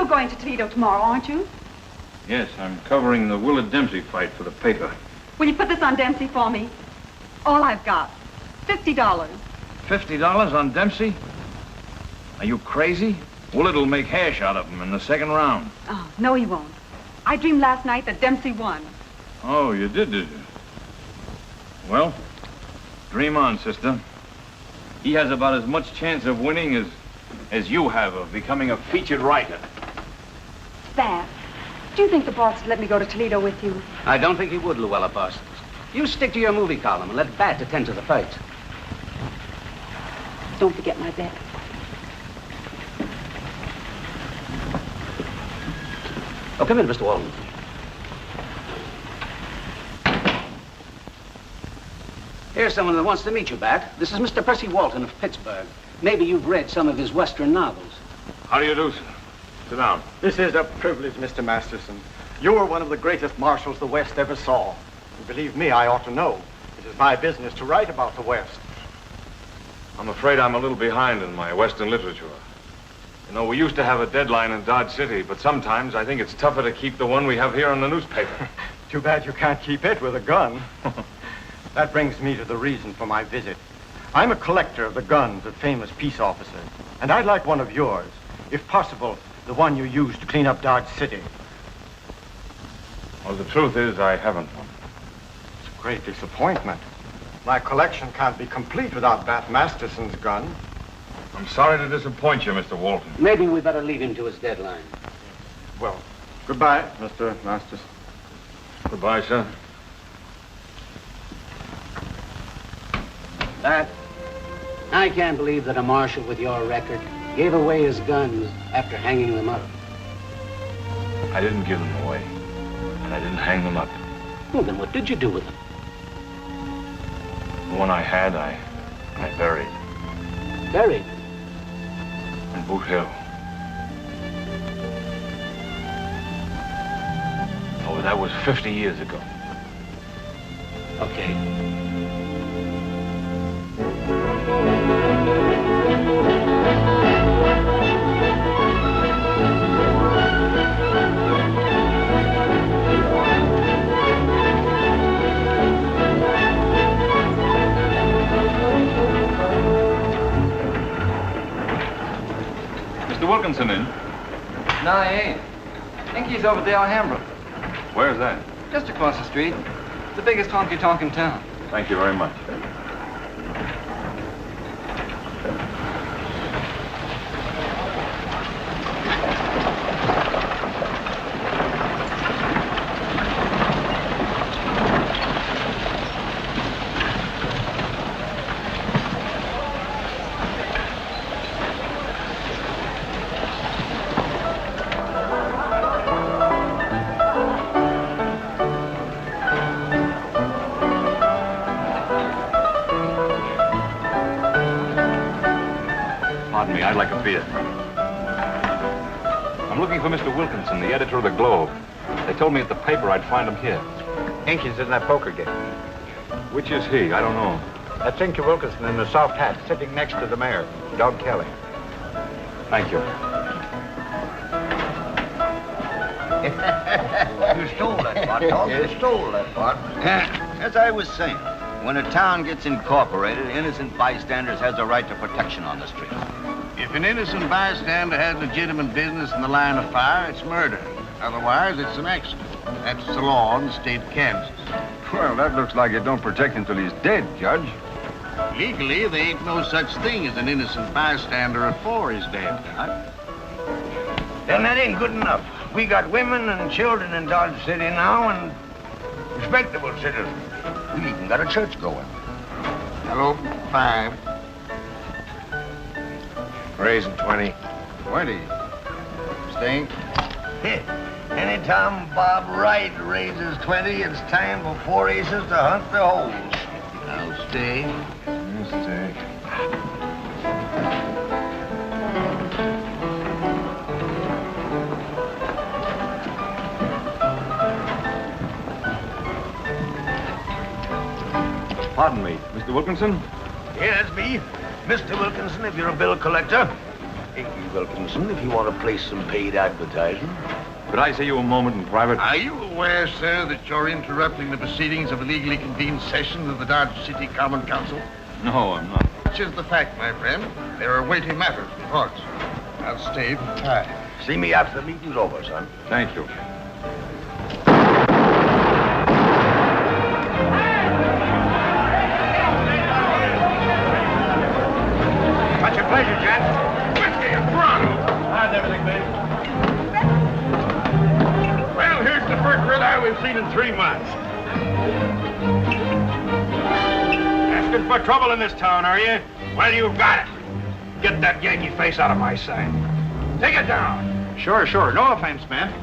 You're going to Toledo tomorrow, aren't you? Yes, I'm covering the Willard Dempsey fight for the paper. Will you put this on Dempsey for me? All I've got. $50. $50 on Dempsey? Are you crazy? Willard will make hash out of him in the second round. Oh, no, he won't. I dreamed last night that Dempsey won. Oh, you did you? Well, dream on, sister. He has about as much chance of winning as you have of becoming a featured writer. Thad, do you think the boss would let me go to Toledo with you? I don't think he would, Luella Parsons. You stick to your movie column and let Bat attend to the fights. Don't forget my bet. Oh, come in, Mr. Walton. Here's someone that wants to meet you, Bat. This is Mr. Percy Walton of Pittsburgh. Maybe you've read some of his Western novels. How do you do, sir? Sit down. This is a privilege, Mr. Masterson. You're one of the greatest marshals the West ever saw. And believe me, I ought to know. It is my business to write about the West. I'm afraid I'm a little behind in my Western literature. You know, we used to have a deadline in Dodge City, but sometimes I think it's tougher to keep the one we have here in the newspaper. Too bad you can't keep it with a gun. That brings me to the reason for my visit. I'm a collector of the guns of famous peace officers, and I'd like one of yours. If possible, the one you used to clean up Dodge City. Well, the truth is, I haven't one. It's a great disappointment. My collection can't be complete without Bat Masterson's gun. I'm sorry to disappoint you, Mr. Walton. Maybe we better leave him to his deadline. Well, goodbye, Mr. Masterson. Goodbye, sir. Bat, I can't believe that a marshal with your record gave away his guns after hanging them up. I didn't give them away, and I didn't hang them up. Well, then what did you do with them? The one I had, I buried Buried? in Boot Hill. Oh, that was 50 years ago. Okay. Mr. Wilkinson in? No, he ain't. I think he's over at the Alhambra. Where's that? Just across the street. The biggest honky-tonk in town. Thank you very much. Pardon me, I'd like a beer. I'm looking for Mr. Wilkinson, the editor of the Globe. They told me at the paper I'd find him here. Inky's in that poker game. Which is he? I don't know. That's Inky Wilkinson in the soft hat, sitting next to the mayor, Doug Kelly. Thank you. You stole that part, Doug. You stole that part. As I was saying, when a town gets incorporated, innocent bystanders has a right to protection on the street. If an innocent bystander has legitimate business in the line of fire, it's murder. Otherwise, it's an accident. That's the law in the state of Kansas. Well, that looks like it don't protect him till he's dead, Judge. Legally, there ain't no such thing as an innocent bystander afore he's dead, Doc. Then that ain't good enough. We got women and children in Dodge City now, and respectable citizens. We even got a church going. Hello, 5. Raising 20. 20. Stink. Anytime Bob Wright raises 20, it's time for 4 aces to hunt the holes. I'll stay. You stay. Pardon me, Mr. Wilkinson? Yes, me. Mr. Wilkinson, if you're a bill collector. Hey, Wilkinson, if you want to place some paid advertising. Could I see you a moment in private? Are you aware, sir, that you're interrupting the proceedings of a legally convened session of the Dodge City Common Council? No, I'm not. Which is the fact, my friend. There are weighty matters in court. I'll stay for time. See me after the meeting's over, son. Thank you. What's your pleasure, gents? Whiskey and throttle. How's everything, babe? Well, here's the first red eye we've seen in 3 months. Asking for trouble in this town, are you? Well, you've got it. Get that Yankee face out of my sight. Take it down. Sure. No offense, man.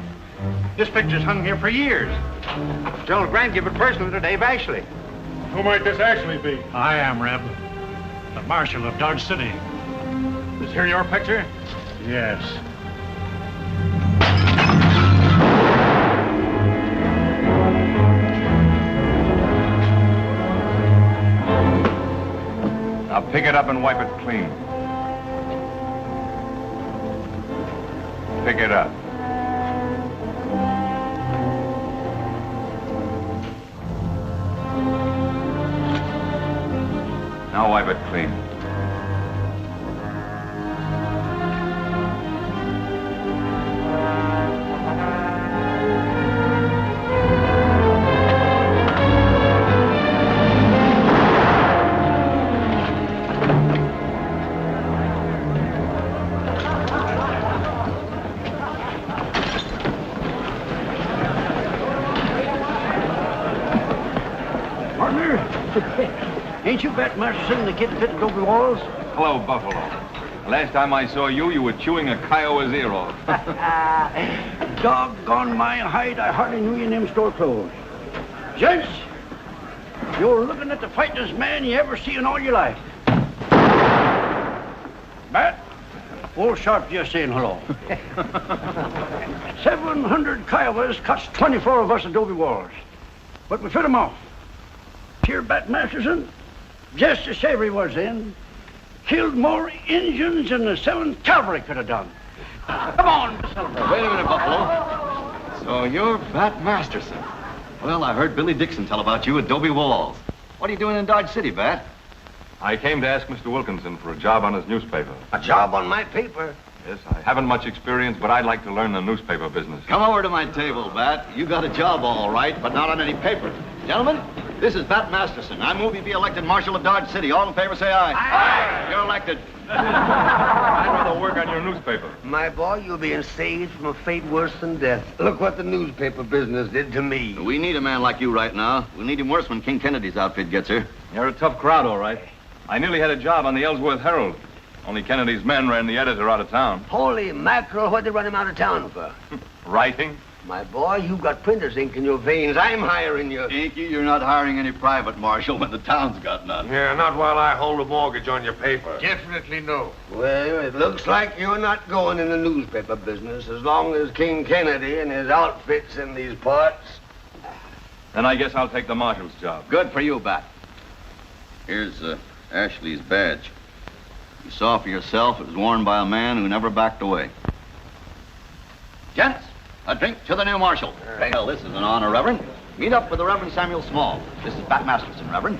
This picture's hung here for years. General Grant gave it personally to Dave Ashley. Who might this actually be? I am, Reb. The Marshal of Dodge City. Is here your picture? Yes. Now pick it up and wipe it clean. Pick it up. Now wipe it clean. Ain't you bet Masterson the kid fit Adobe walls? Hello, Buffalo. Last time I saw you, you were chewing a Kiowa's ear off. Doggone my hide, I hardly knew you in them store clothes. Gents, you're looking at the fightingest man you ever see in all your life. Bat, old Sharp just saying hello. 700 Kiowas cuts 24 of us Adobe walls. But we fit 'em off. Here, Bat Masterson, just as Savory was then, killed more Indians than the 7th Cavalry could have done. Come on, celebrate. Wait a minute, Buffalo. So you're Bat Masterson. Well, I heard Billy Dixon tell about you at Adobe Walls. What are you doing in Dodge City, Bat? I came to ask Mr. Wilkinson for a job on his newspaper. A job on my paper? Yes, I haven't much experience, but I'd like to learn the newspaper business. Come over to my table, Bat. You got a job all right, but not on any paper. Gentlemen, this is Bat Masterson. I move he be elected Marshal of Dodge City. All in favor, say aye. Aye. You're elected. I'd rather work on your newspaper. My boy, you'll be saved from a fate worse than death. Look what the newspaper business did to me. We need a man like you right now. We'll need him worse when King Kennedy's outfit gets here. You're a tough crowd, all right. I nearly had a job on the Ellsworth Herald. Only Kennedy's men ran the editor out of town. Holy mackerel, what'd they run him out of town for? Writing? My boy, you've got printer's ink in your veins. I'm hiring you. Inky, you're not hiring any private marshal when the town's got none. Yeah, not while I hold a mortgage on your paper. Definitely no. Well, it looks like you're not going in the newspaper business as long as King Kennedy and his outfit's in these parts. Then I guess I'll take the marshal's job. Good for you, Bat. Here's Ashley's badge. You saw for yourself it was worn by a man who never backed away. Gents, a drink to the new marshal. Well, this is an honor, Reverend. Meet up with the Reverend Samuel Small. This is Bat Masterson, Reverend.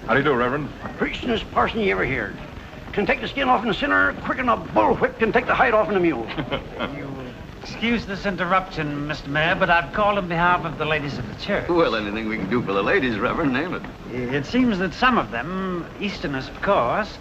How do you do, Reverend? Preachingest parson you ever heard. Can take the skin off in the sinner quicker than a bullwhip can take the hide off in a mule. Excuse this interruption, Mr. Mayor, but I've called on behalf of the ladies of the church. Well, anything we can do for the ladies, Reverend, name it. It seems that some of them, Easterners of course,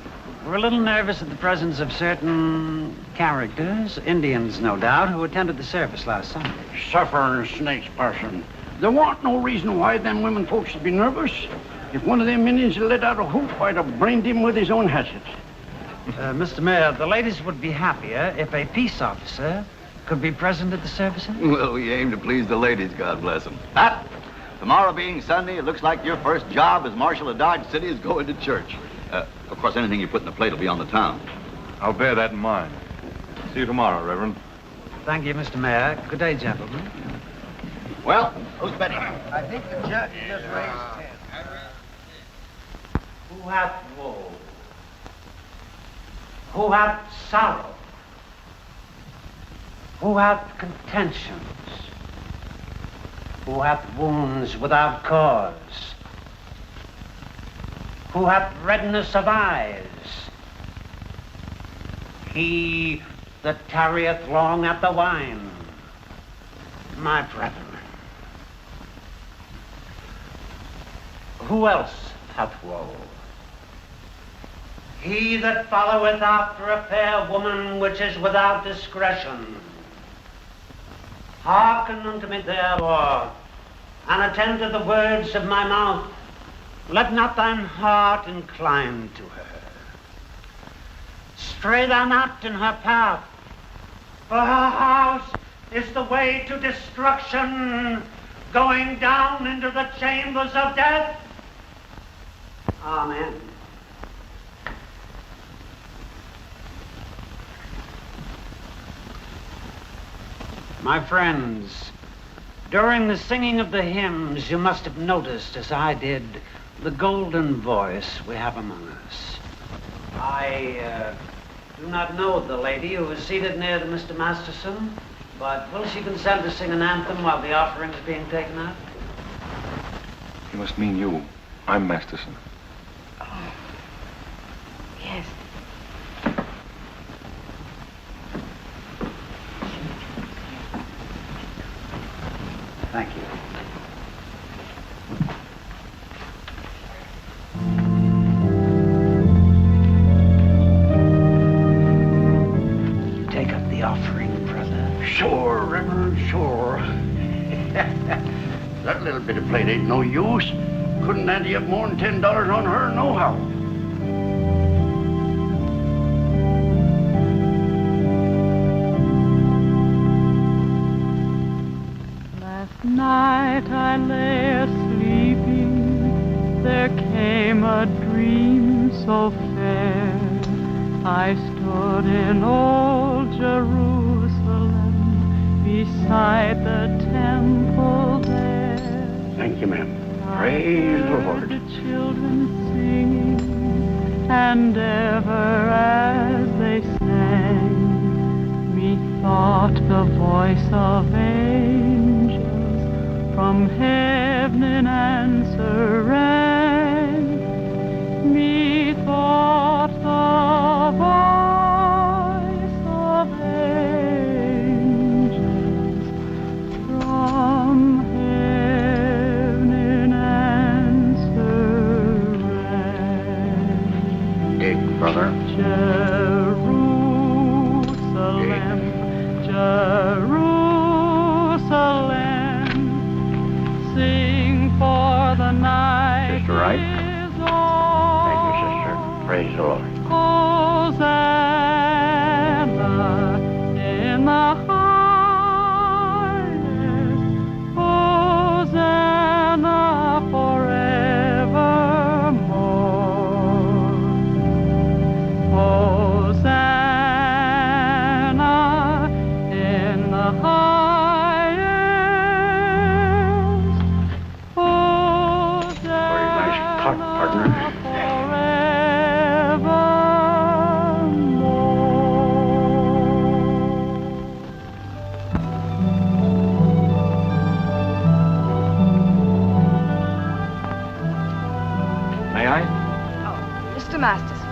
were a little nervous at the presence of certain characters, Indians no doubt, who attended the service last Sunday. Suffering snakes, parson. There wasn't no reason why them women folks should be nervous. If one of them Indians had let out a whoop, I'd have brained him with his own hatchet. Mr. Mayor, the ladies would be happier if a peace officer could be present at the services. Well, we aim to please the ladies, God bless them. Pat, tomorrow being Sunday, it looks like your first job as Marshal of Dodge City is going to church. Of course, anything you put in the plate will be on the town. I'll bear that in mind. See you tomorrow, Reverend. Thank you, Mr. Mayor. Good day, gentlemen. Well, who's betting? I think the judge just raised 10. Who hath woe? who hath sorrow, who hath contentions, who hath wounds without cause, who hath redness of eyes, he that tarrieth long at the wine, my brethren. Who else hath woe? He that followeth after a fair woman which is without discretion. Hearken unto me therefore, and attend to the words of my mouth. Let not thine heart incline to her. Stray thou not in her path, for her house is the way to destruction, going down into the chambers of death. Amen. My friends, during the singing of the hymns, you must have noticed, as I did, the golden voice we have among us. I do not know the lady who is seated near to Mr. Masterson, but will she consent to sing an anthem while the offering is being taken out? You must mean you. I'm Masterson. Oh, yes. Thank you. Take up the offering, brother. Sure, Reverend, sure. That little bit of plate ain't no use. Couldn't ante up more than $10 on her nohow. Last night I lay a-sleeping, there came a dream so fair. I stood in old Jerusalem, beside the temple there. Thank you, ma'am. Praise the Lord. The children singing, and ever as they sang, methought the voice of angels from heaven in answer rang. Methought the voice of angels from heaven in answer rang. Dig, brother. Jerusalem, Jerusalem, sing for the night Sister Wright? is Thank you, sister. Praise the Lord. Hosanna in the highest, Hosanna forevermore. Hosanna in the highest, Hosanna Very nice cut, partner. May I? Oh, Mr. Masterson,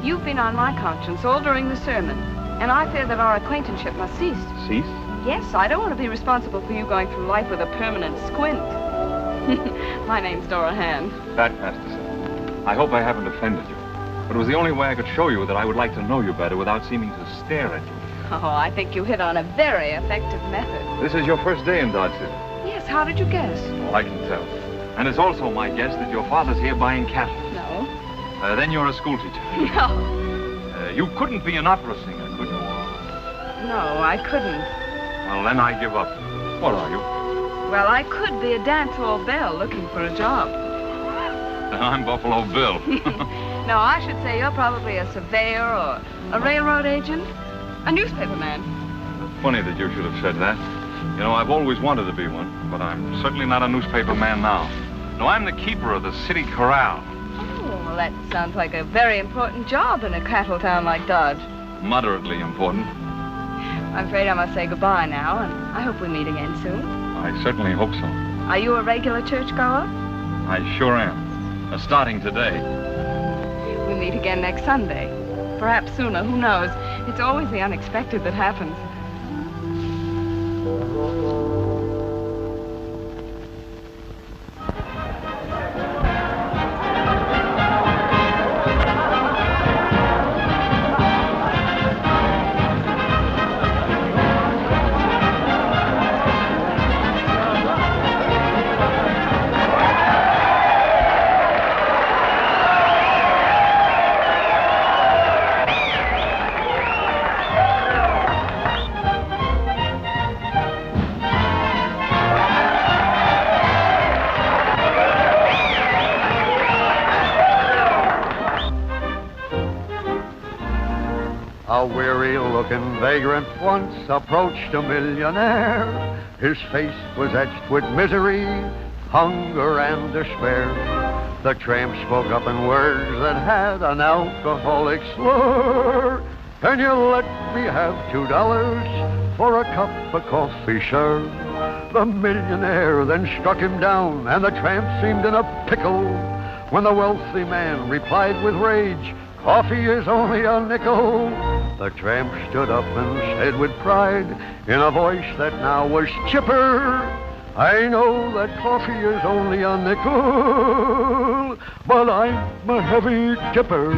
you've been on my conscience all during the sermon, and I fear that our acquaintanceship must cease. Cease? Yes, I don't want to be responsible for you going through life with a permanent squint. My name's Dora Hand. That, Masterson. I hope I haven't offended you. But it was the only way I could show you that I would like to know you better without seeming to stare at you. Oh, I think you hit on a very effective method. This is your first day in Dodge City. Yes, how did you guess? Oh, I can tell. And it's also my guess that your father's here buying cattle. No. Then you're a schoolteacher. No. You couldn't be an opera singer, could you? No, I couldn't. Well, then I give up. What are you? Well, I could be a dance hall belle looking for a job. I'm Buffalo Bill. No, I should say you're probably a surveyor or a railroad agent, a newspaper man. Funny that you should have said that. You know, I've always wanted to be one, but I'm certainly not a newspaper man now. No, I'm the keeper of the city corral. Oh, Well, that sounds like a very important job in a cattle town like Dodge. Moderately important. I'm afraid I must say goodbye now, and I hope we meet again soon. I certainly hope so. Are you a regular churchgoer? I sure am. Starting today. We meet again next Sunday. Perhaps sooner, who knows? It's always the unexpected that happens. A weary-looking vagrant once approached a millionaire. His face was etched with misery, hunger, and despair. The tramp spoke up in words that had an alcoholic slur. Can you let me have $2 for a cup of coffee, sir? The millionaire then struck him down, and the tramp seemed in a pickle, when the wealthy man replied with rage, "Coffee is only a nickel." The tramp stood up and said with pride, in a voice that now was chipper, "I know that coffee is only a nickel, but I'm a heavy tipper."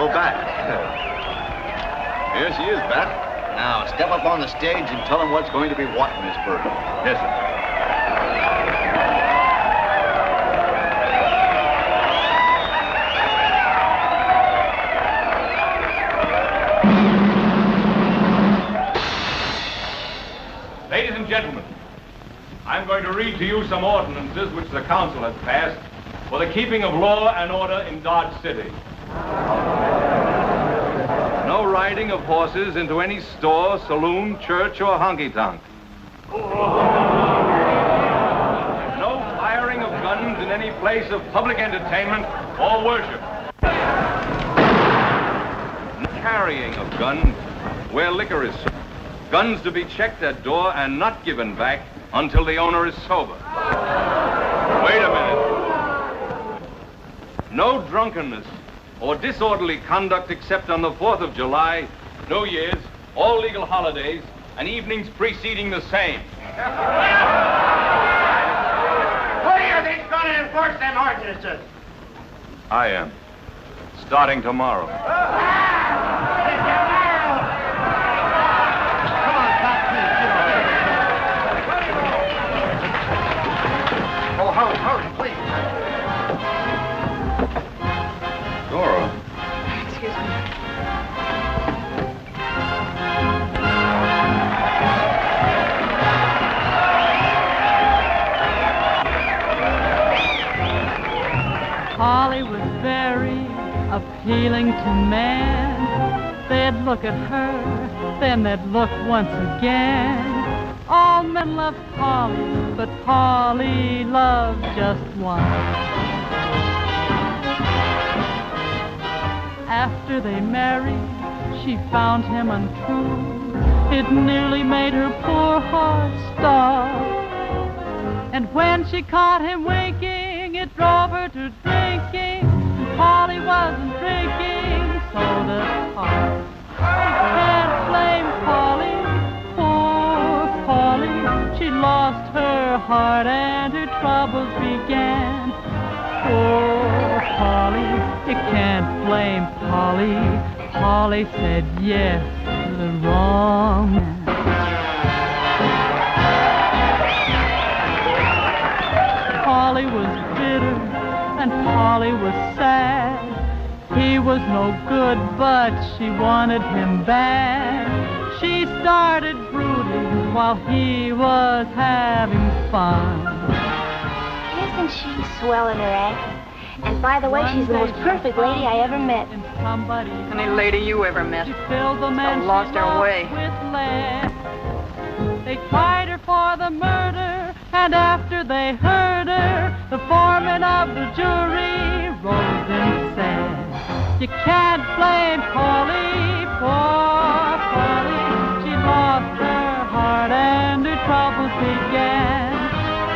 Oh, Bat. Here she is, Bat. Now, step up on the stage and tell them what's going to be what in this bird. Yes, sir. Ladies and gentlemen, I'm going to read to you some ordinances which the council has passed for the keeping of law and order in Dodge City. No riding of horses into any store, saloon, church, or honky-tonk. No firing of guns in any place of public entertainment or worship. No carrying of guns where liquor is served. Guns to be checked at door and not given back until the owner is sober. Wait a minute. No drunkenness or disorderly conduct except on the 4th of July, New Year's, all legal holidays, and evenings preceding the same. Who do you think's going to enforce them ordinances? I am. Starting tomorrow. Oh, hurry, please. Dora. Excuse me. Polly was very appealing to men. They'd look at her, then they'd look once again. All men loved Polly, but Polly loved just one. After they married, she found him untrue. It nearly made her poor heart stop. And when she caught him winking, it drove her to drinking. Polly wasn't drinking, so that's hard. Can't blame Polly, poor Polly. She lost her heart and her troubles began. Poor Polly, you can't blame Polly. Polly said yes to the wrong man. Polly was sad. He was no good, but she wanted him bad. She started brooding while he was having fun. Isn't she swell in her act? And by the way, she's the most perfect lady I ever met. Any lady you ever met. She filled the man lost her way. With lead. They tried her for the murder, and after they heard her, the foreman of the jury rose and said, "You can't blame Polly, poor Polly. She lost her heart and her troubles began.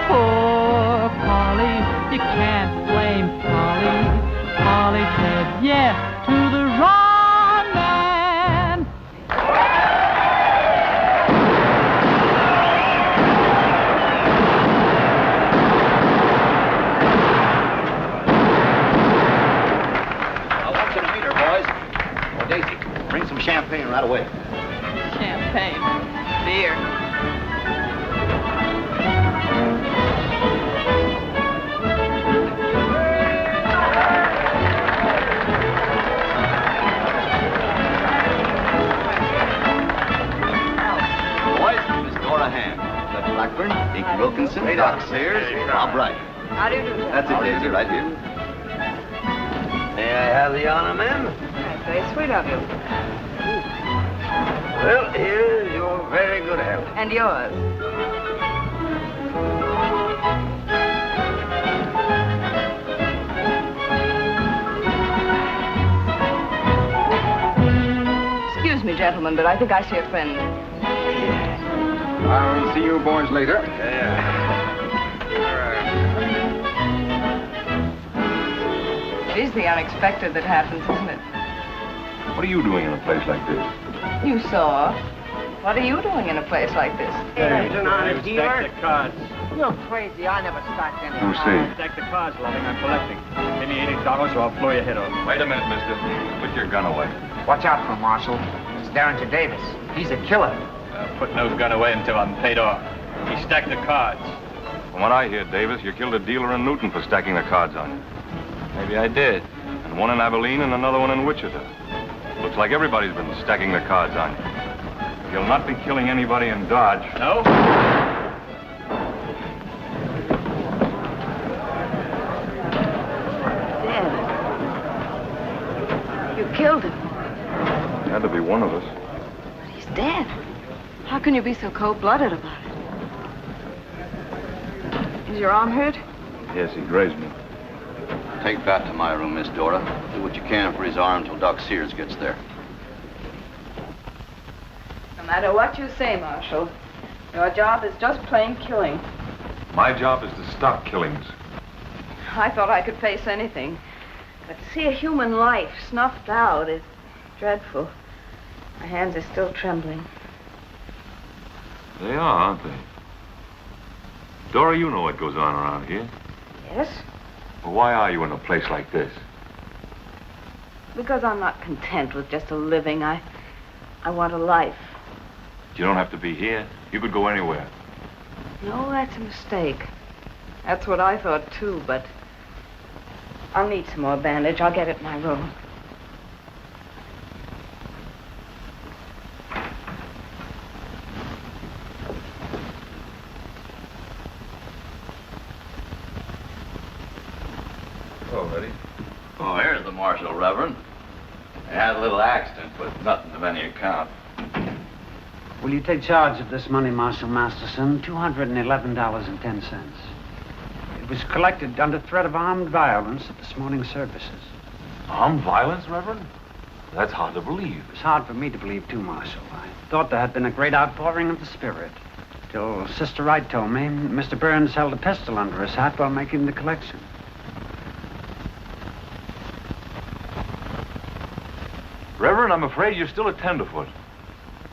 Poor Polly, you can't blame Polly. Polly said yes to the wrong man." I want you to meet her, boys. Oh, Daisy, bring some champagne right away. Champagne. Beer. Blackburn, Dick Wilkinson, Doc Sears, Bob Wright. How do you do, sir? That's it, Daisy, right here. May I have the honor, ma'am? That's very sweet of you. Well, here's your very good health. And yours. Excuse me, gentlemen, but I think I see a friend. I'll see you boys later. It is the unexpected that happens, isn't it? What are you doing in a place like this? You saw. What are you doing in a place like this? Hey, an honest dealer. Stack the cards. You're crazy. I never stacked any. Who's see? Stack the cards, Loving. I'm collecting. Give me $80 or I'll blow your head off. Wait a minute, mister. Put your gun away. Watch out for him, Marshal. It's Darrington Davis. He's a killer. Put no gun away until I'm paid off. He stacked the cards. From what I hear, Davis, you killed a dealer in Newton for stacking the cards on you. Maybe I did. And one in Abilene and another one in Wichita. Looks like everybody's been stacking the cards on you. You'll not be killing anybody in Dodge. No? Dead. You killed him. Had to be one of us. But he's dead. How can you be so cold-blooded about it? Is your arm hurt? Yes, he grazed me. Take that to my room, Miss Dora. Do what you can for his arm until Doc Sears gets there. No matter what you say, Marshal, your job is just plain killing. My job is to stop killings. I thought I could face anything. But to see a human life snuffed out is dreadful. My hands are still trembling. They are, aren't they? Dora, you know what goes on around here. Yes? Well, why are you in a place like this? Because I'm not content with just a living. I want a life. You don't have to be here. You could go anywhere. No, that's a mistake. That's what I thought, too, but I'll need some more bandage. I'll get it in my room. Oh, Eddie. Oh, here's the marshal, Reverend. They had a little accident, but nothing of any account. Will you take charge of this money, Marshal Masterson? $211.10. It was collected under threat of armed violence at this morning's services. Armed violence, Reverend? That's hard to believe. It was hard for me to believe, too, Marshal. I thought there had been a great outpouring of the spirit. Till Sister Wright told me Mr. Burns held a pistol under his hat while making the collection. Reverend, I'm afraid you're still a tenderfoot.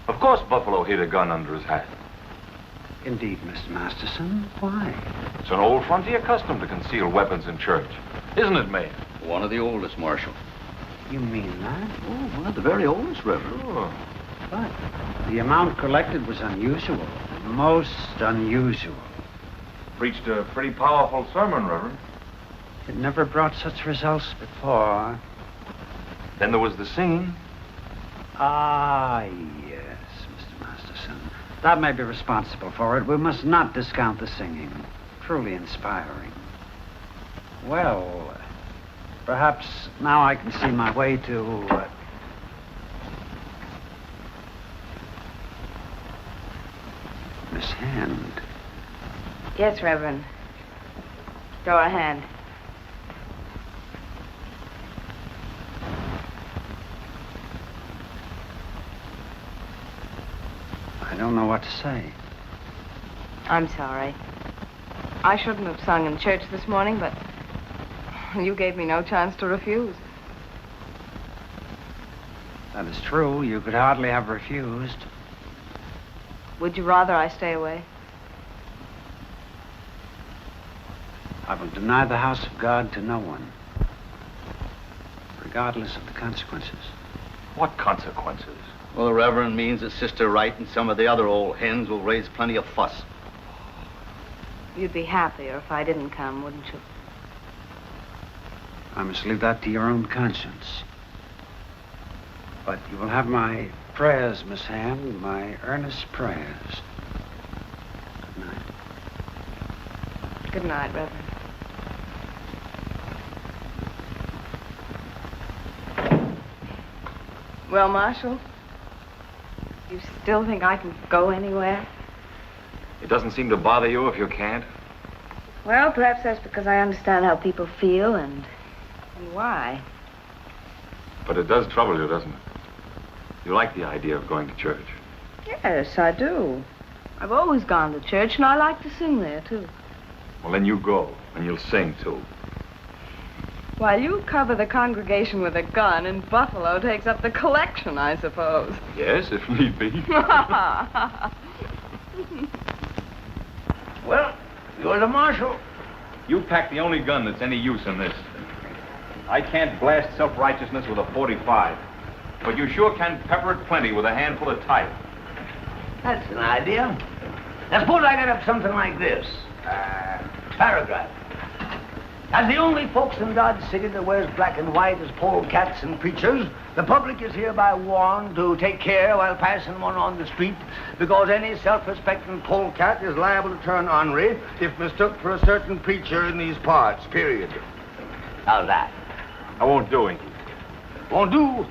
Of course Buffalo hid a gun under his hat. Indeed, Mr. Masterson. Why? It's an old frontier custom to conceal weapons in church. Isn't it, May? One of the oldest, Marshal. You mean that? Oh, one of the very oldest, Reverend. Sure. But the amount collected was unusual. Most unusual. Preached a pretty powerful sermon, Reverend. It never brought such results before. Then there was the singing. Ah, yes, Mr. Masterson. That may be responsible for it. We must not discount the singing. Truly inspiring. Well, perhaps now I can see my way to... Miss Hand. Yes, Reverend. Dora Hand. I don't know what to say. I'm sorry. I shouldn't have sung in church this morning, but you gave me no chance to refuse. That is true. You could hardly have refused. Would you rather I stay away? I will deny the house of God to no one, regardless of the consequences. What consequences? Well, the Reverend means that Sister Wright and some of the other old hens will raise plenty of fuss. You'd be happier if I didn't come, wouldn't you? I must leave that to your own conscience. But you will have my prayers, Miss Hand, my earnest prayers. Good night. Good night, Reverend. Well, Marshal, you still think I can go anywhere? It doesn't seem to bother you if you can't. Well, perhaps that's because I understand how people feel and why. But it does trouble you, doesn't it? You like the idea of going to church. Yes, I do. I've always gone to church, and I like to sing there, too. Well, then you go, and you'll sing, too. While you cover the congregation with a gun, and Buffalo takes up the collection, I suppose. Yes, if need be. Well, you're the marshal. You pack the only gun that's any use in this. I can't blast self-righteousness with a .45, but you sure can pepper it plenty with a handful of type. That's an idea. Now, suppose I got up something like this. Paragraph. As the only folks in Dodge City that wears black and white as polecats and preachers, the public is hereby warned to take care while passing one on the street, because any self-respecting polecat is liable to turn ornery if mistook for a certain preacher in these parts, period. How's that? I won't do it. Won't do?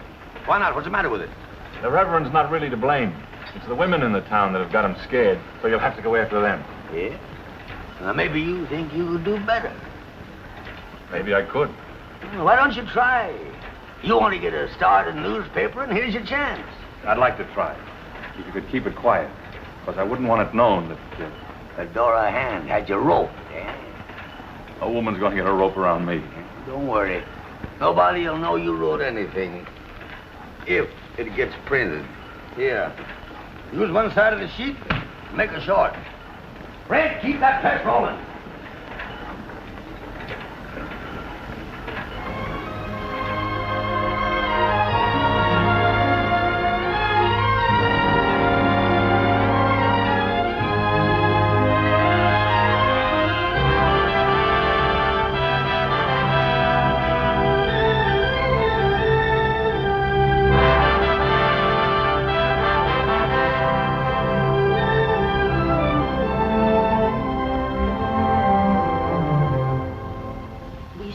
Why not? What's the matter with it? The Reverend's not really to blame. It's the women in the town that have got him scared, so you'll have to go after them. Yeah? Well, maybe you think you could do better. Maybe I could. Well, why don't you try? You want to get a start in the newspaper, and here's your chance. I'd like to try, if you could keep it quiet, because I wouldn't want it known that Dora Hand had you roped, eh? A woman's going to get a rope around me. Don't worry. Nobody will know you wrote anything if it gets printed. Here. Use one side of the sheet, make a short. Red, keep that press rolling.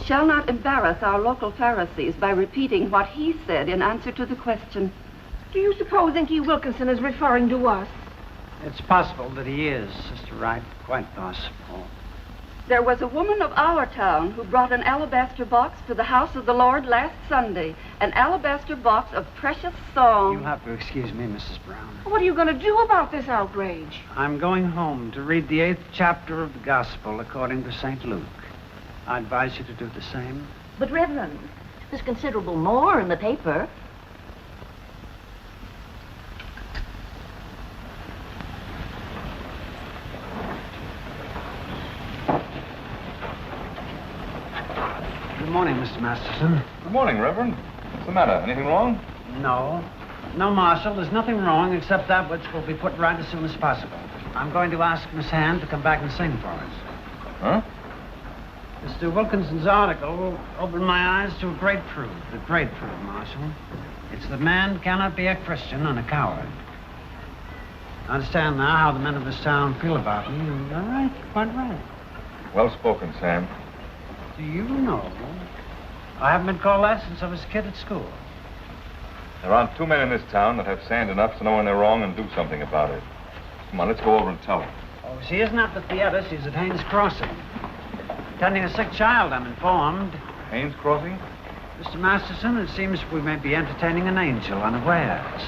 Shall not embarrass our local Pharisees by repeating what he said in answer to the question. Do you suppose Inky Wilkinson is referring to us? It's possible that he is, Sister Wright. Quite possible. There was a woman of our town who brought an alabaster box to the house of the Lord last Sunday. An alabaster box of precious songs. You'll have to excuse me, Mrs. Brown. What are you going to do about this outrage? I'm going home to read the 8th chapter of the Gospel according to St. Luke. I advise you to do the same. But, Reverend, there's considerable more in the paper. Good morning, Mr. Masterson. Good morning, Reverend. What's the matter? Anything wrong? No. No, Marshal. There's nothing wrong except that which will be put right as soon as possible. I'm going to ask Miss Hand to come back and sing for us. Huh? Mr. Wilkinson's article opened my eyes to a great truth, Marshal. It's that man cannot be a Christian and a coward. I understand now how the men of this town feel about me, and they're right, quite right. Well spoken, Sam. Do you know, I haven't been called that since I was a kid at school. There aren't two men in this town that have sand enough to know when they're wrong and do something about it. Come on, let's go over and tell them. Oh, she isn't at the theater. She's at Haynes Crossing. Tending a sick child, I'm informed. Haynes Crossing? Mr. Masterson, it seems we may be entertaining an angel unawares.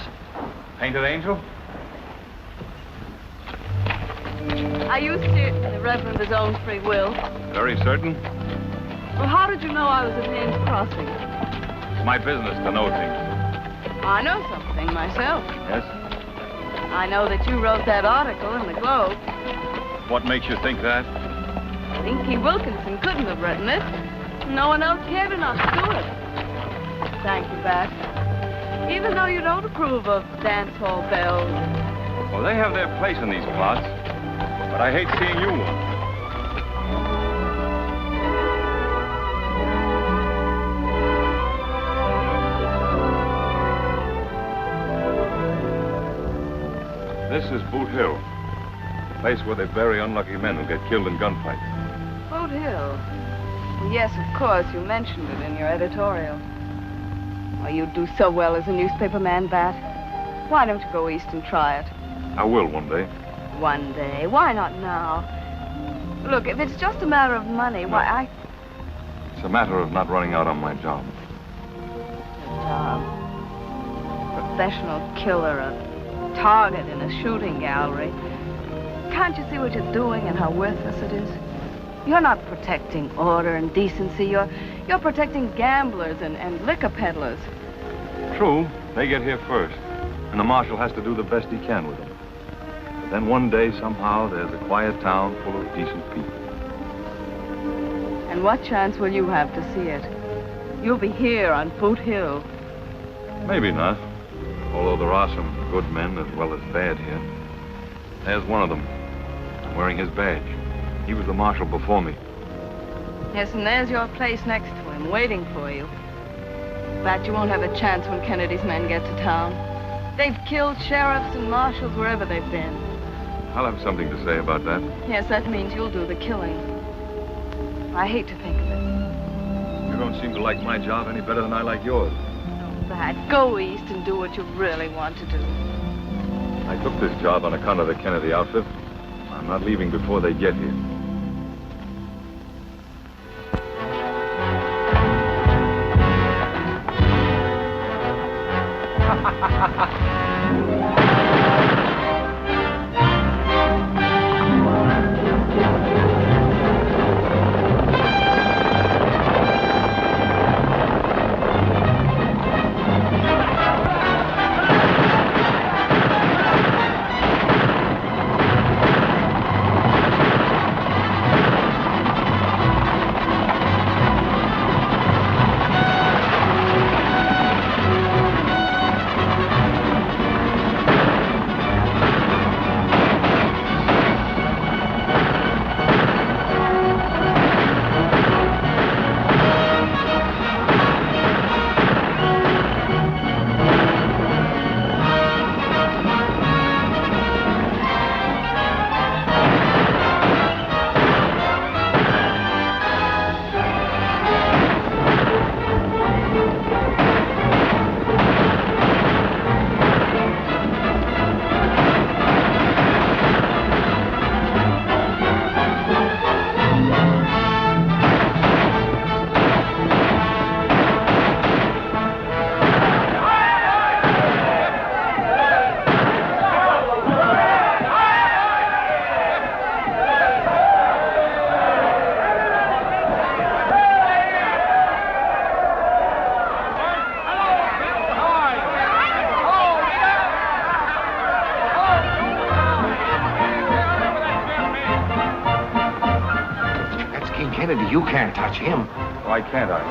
Painted angel? Are you certain the Reverend of his own free will? Very certain. Well, how did you know I was at Haynes Crossing? It's my business to know things. I know something myself. Yes? I know that you wrote that article in the Globe. What makes you think that? Inky Wilkinson couldn't have written it. No one else cared enough to do it. Thank you, Bat. Even though you don't approve of dance hall bells. Well, they have their place in these plots, but I hate seeing you one. This is Boot Hill, the place where they bury unlucky men who get killed in gunfights. Boot Hill? Yes, of course, you mentioned it in your editorial. Oh, you do so well as a newspaper man, Bat. Why don't you go east and try it? I will one day. One day? Why not now? Look, if it's just a matter of money, No. why, It's a matter of not running out on my job. Your job. Professional killer, a target in a shooting gallery. Can't you see what you're doing and how worthless it is? You're not protecting order and decency. You're protecting gamblers and liquor peddlers. True, they get here first, and the marshal has to do the best he can with them. But then one day, somehow, there's a quiet town full of decent people. And what chance will you have to see it? You'll be here on Boot Hill. Maybe not, although there are some good men as well as bad here. There's one of them, wearing his badge. He was the marshal before me. Yes, and there's your place next to him, waiting for you. But you won't have a chance when Kennedy's men get to town. They've killed sheriffs and marshals wherever they've been. I'll have something to say about that. Yes, that means you'll do the killing. I hate to think of it. You don't seem to like my job any better than I like yours. Bat, go east and do what you really want to do. I took this job on account of the Kennedy outfit. I'm not leaving before they get here. Kennedy, you can't touch him. Why can't I?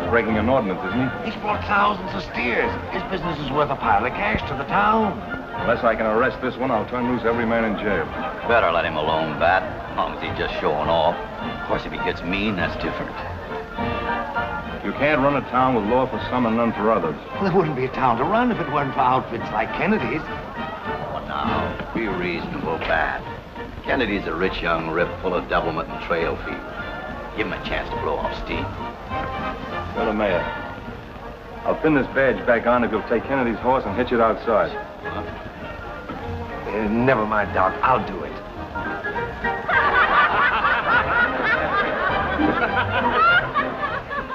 He's breaking an ordinance, isn't he? He's brought thousands of steers. His business is worth a pile of cash to the town. Unless I can arrest this one, I'll turn loose every man in jail. Better let him alone, Bat. As long as he's just showing off. Of course, if he gets mean, that's different. You can't run a town with law for some and none for others. Well, there wouldn't be a town to run if it weren't for outfits like Kennedy's. Oh, now, be reasonable, Bat. Kennedy's a rich young rip full of devilment and trail fever. Give him a chance to blow off steam. Well, the mayor, I'll pin this badge back on if you'll take Kennedy's horse and hitch it outside. Never mind, Doc. I'll do it.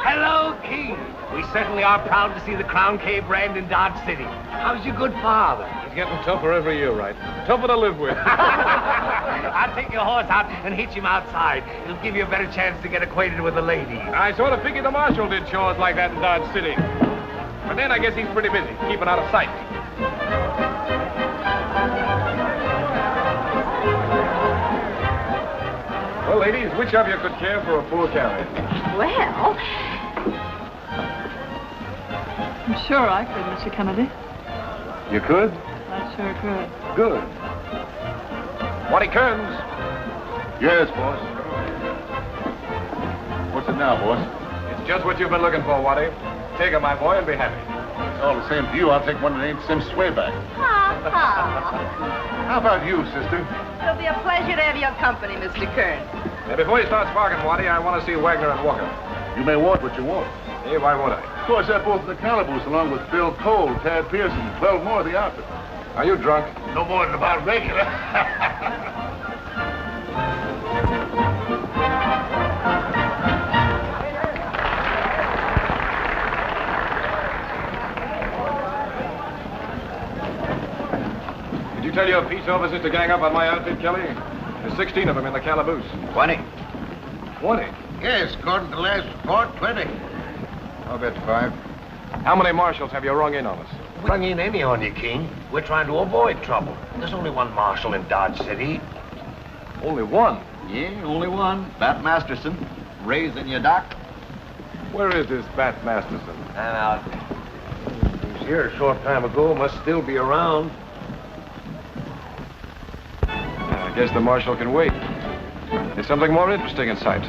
Hello, King. We certainly are proud to see the Crown K brand in Dodge City. How's your good father? He's getting tougher every year, right? Tougher to live with. I'll take your horse out and hitch him outside. It'll give you a better chance to get acquainted with the lady. I sort of figured the marshal did chores like that in Dodge City. But then I guess he's pretty busy, keeping out of sight. Well, ladies, which of you could care for a full county? Well, I'm sure I could, Mr. Kennedy. You could? I sure could. Good. Waddy Kearns. Yes, boss. What's it now, boss? It's just what you've been looking for, Waddy. Take it, my boy, and be happy. It's all the same to you. I'll take one that ain't Sim Swayback. How about you, sister? It'll be a pleasure to have your company, Mr. Kearns. Now, before you start sparking, Waddy, I want to see Wagner and Walker. You may want what you want. Hey, why won't I? Of course, they're both in the calaboose along with Bill Cole, Tad Pearson, 12 more of the outfit. Are you drunk? No more than about regular. Did you tell your peace officers to gang up on my outfit, Kelly? There's 16 of them in the calaboose. 20. 20? Yes, according to the last report, 20. I'll bet 5. How many marshals have you rung in on us? Rung in any on you, King. We're trying to avoid trouble. There's only one marshal in Dodge City. Only one? Yeah, only one. Bat Masterson. Raising you, Doc. Where is this Bat Masterson? And out. He was here a short time ago. Must still be around. I guess the marshal can wait. There's something more interesting in sight.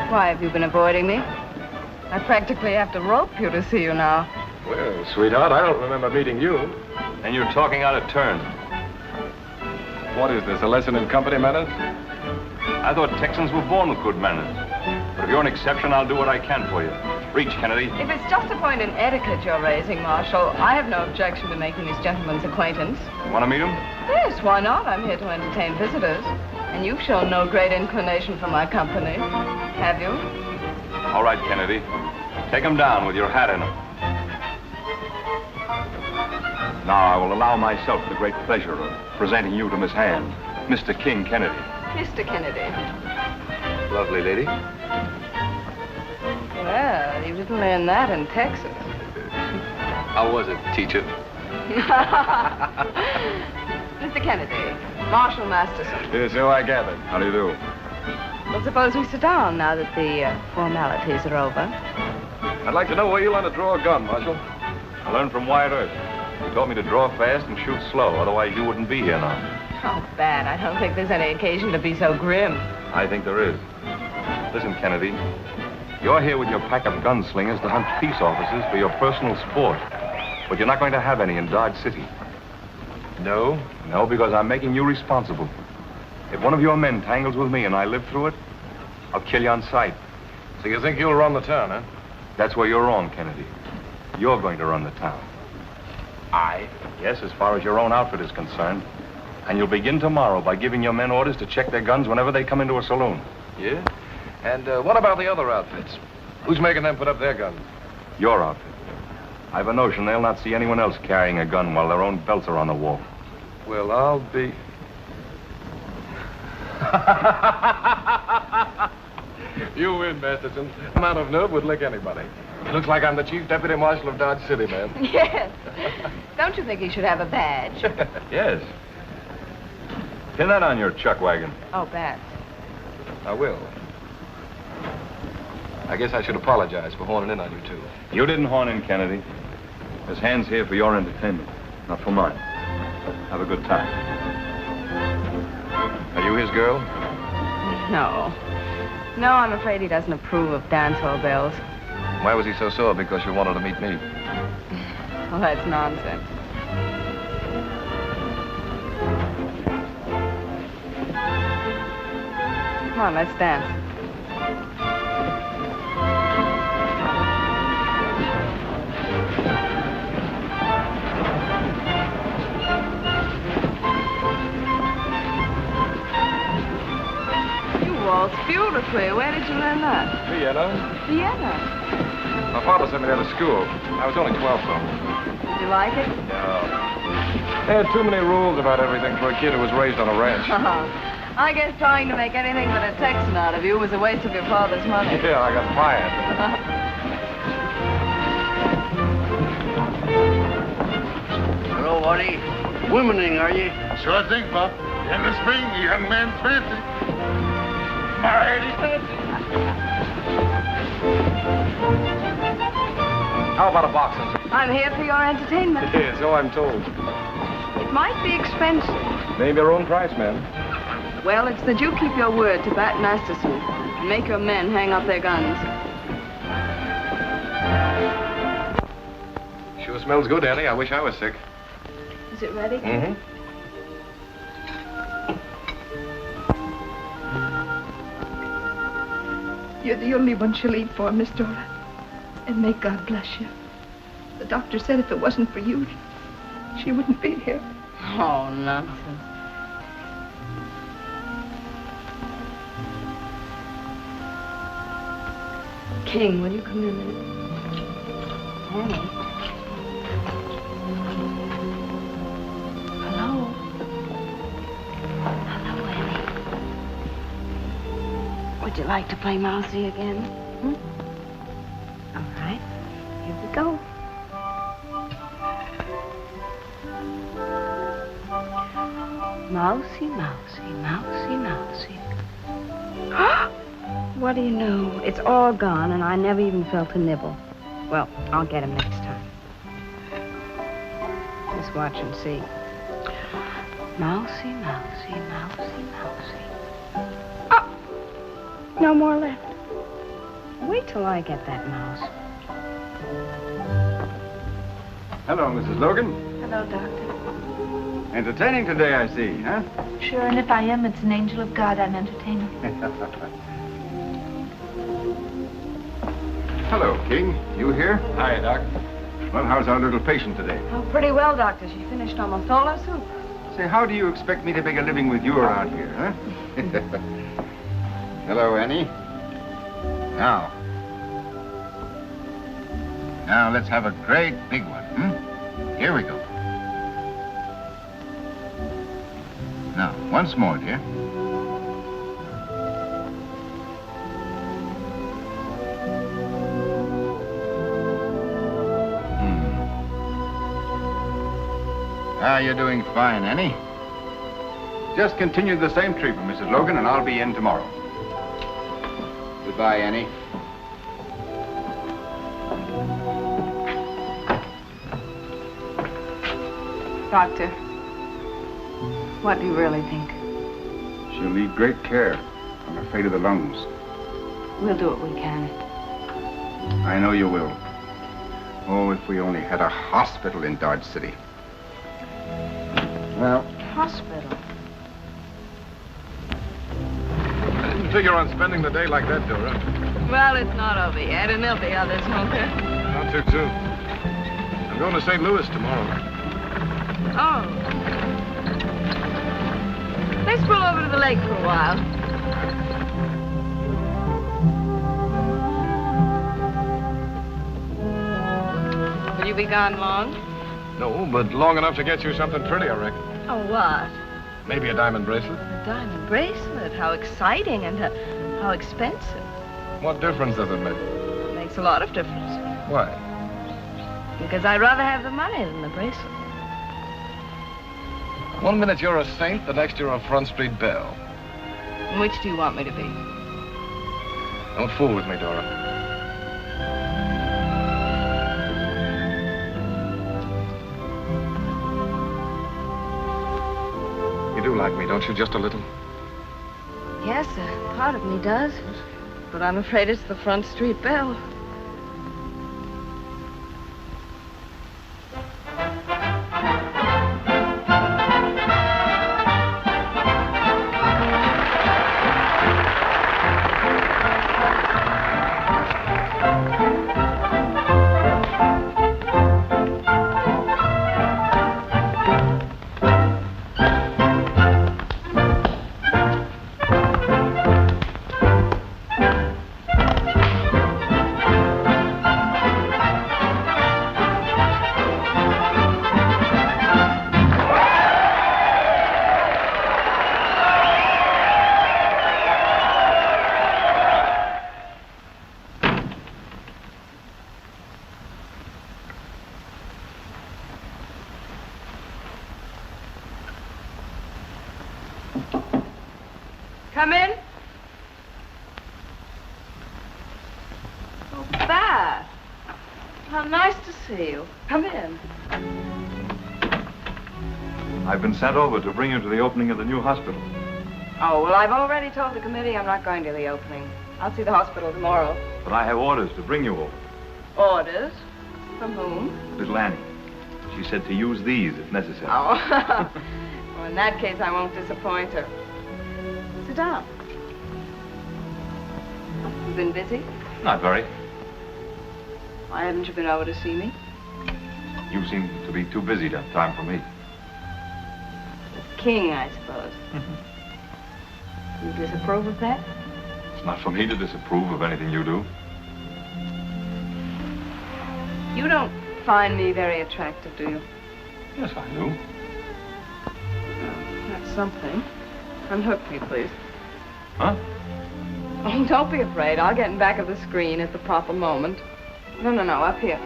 Why have you been avoiding me? I practically have to rope you to see you now. Well, sweetheart, I don't remember meeting you. And you're talking out of turn. What is this, a lesson in company manners? I thought Texans were born with good manners. But if you're an exception, I'll do what I can for you. Reach, Kennedy. If it's just a point in etiquette you're raising, Marshal, I have no objection to making this gentleman's acquaintance. Want to meet him? Yes, why not? I'm here to entertain visitors. And you've shown no great inclination for my company, have you? All right, Kennedy. Take him down with your hat in him. Now I will allow myself the great pleasure of presenting you to Miss Hand, Mr. King Kennedy. Mr. Kennedy. Lovely lady. Well, you didn't learn that in Texas. How was it, teacher? Mr. Kennedy, Marshal Masterson. Yes, so I gathered. How do you do? Well, suppose we sit down now that the formalities are over. I'd like to know where you learned to draw a gun, Marshal. I learned from Wyatt Earp. He taught me to draw fast and shoot slow, otherwise you wouldn't be here now. Oh, bad. I don't think there's any occasion to be so grim. I think there is. Listen, Kennedy, you're here with your pack of gunslingers to hunt peace officers for your personal sport. But you're not going to have any in Dodge City. No? No, because I'm making you responsible. If one of your men tangles with me and I live through it, I'll kill you on sight. So you think you'll run the town, huh? That's where you're wrong, Kennedy. You're going to run the town. I? Yes, as far as your own outfit is concerned. And you'll begin tomorrow by giving your men orders to check their guns whenever they come into a saloon. Yeah? And what about the other outfits? Who's making them put up their guns? Your outfit. I've a notion they'll not see anyone else carrying a gun while their own belts are on the wall. Well, I'll be... You win, Masterson. A amount of nerve would lick anybody. It looks like I'm the chief deputy marshal of Dodge City, man. Yes. Don't you think he should have a badge? Yes. Pin that on your chuck wagon. Oh, bad. I will. I guess I should apologize for horning in on you two. You didn't horn in, Kennedy. There's Hands here for your entertainment. Not for mine. Have a good time. Are you his girl? No. No, I'm afraid he doesn't approve of dance hall bells. Why was he so sore? Because you wanted to meet me. Well, that's nonsense. Come on, let's dance. You waltz beautifully. Where did you learn that? Vienna? Vienna. My father sent me there to school. I was only 12, though. Did you like it? No. They had too many rules about everything for a kid who was raised on a ranch. I guess trying to make anything but a Texan out of you was a waste of your father's money. Yeah, I got fired. Hello, Artie. Womening, are you? Sure thing, Pop. In the spring, a young man's fancy. Mighty fancy. How about a boxing? I'm here for your entertainment. Yeah, so I'm told. It might be expensive. Name your own price, man. Well, it's that you keep your word to Bat Masterson and make your men hang up their guns. Sure smells good, Annie. I wish I was sick. Is it ready? Mm-hmm. You're the only one she'll eat for, Miss Dora. And may God bless you. The doctor said if it wasn't for you, she wouldn't be here. Oh, nonsense. King, will you come in a minute? Annie? Hello? Hello, Annie. Would you like to play mousy again? All right. Here we go. Mousy, mousy, mousy, mousy. What do you know? It's all gone, and I never even felt a nibble. Well, I'll get him next time. Just watch and see. Mousy, mousy, mousy, mousy. Oh! No more left. Wait till I get that mouse. Hello, Mrs. Logan. Hello, Doctor. Entertaining today, I see, huh? Sure, and if I am, it's an angel of God I'm entertaining. Hello, King. You here? Hi, Doc. Well, how's our little patient today? Oh, pretty well, Doctor. She finished almost all her soup. Say, how do you expect me to make a living with you around here, huh? Hello, Annie. Now, let's have a great big one, Here we go. Now, once more, dear. You're doing fine, Annie. Just continue the same treatment, Mrs. Logan, and I'll be in tomorrow. Goodbye, Annie. Doctor, what do you really think? She'll need great care from the fate of the lungs. We'll do what we can. I know you will. Oh, if we only had a hospital in Dodge City. Well, Hospital? I didn't figure on spending the day like that, Dora. Well, it's not over yet, and there'll be others, won't there? Not too soon. I'm going to St. Louis tomorrow. Oh. Let's pull over to the lake for a while. Will you be gone long? No, but long enough to get you something pretty, I reckon. Oh, what? Maybe a diamond bracelet. A diamond bracelet. How exciting and how expensive. What difference does it make? It makes a lot of difference. Why? Because I'd rather have the money than the bracelet. One minute you're a saint, the next you're a Front Street belle. And which do you want me to be? Don't fool with me, Dora. like me, don't you? Just a little? Yes, part of me does. But I'm afraid it's the front street bell. Come in. Oh, Bat. How nice to see you. Come in. I've been sent over to bring you to the opening of the new hospital. Oh, well, I've already told the committee I'm not going to the opening. I'll see the hospital tomorrow. But I have orders to bring you over. Orders? From whom? Little Annie. She said to use these if necessary. Oh. Well, in that case, I won't disappoint her. Sit down. You been busy? Not very. Why haven't you been over to see me? You seem to be too busy to have time for me. The king, I suppose. You disapprove of that? It's not for me to disapprove of anything you do. You don't find me very attractive, do you? Yes, I do. Oh, that's something. Unhook me, please. Huh? Oh, don't be afraid. I'll get in back of the screen at the proper moment. No, up here.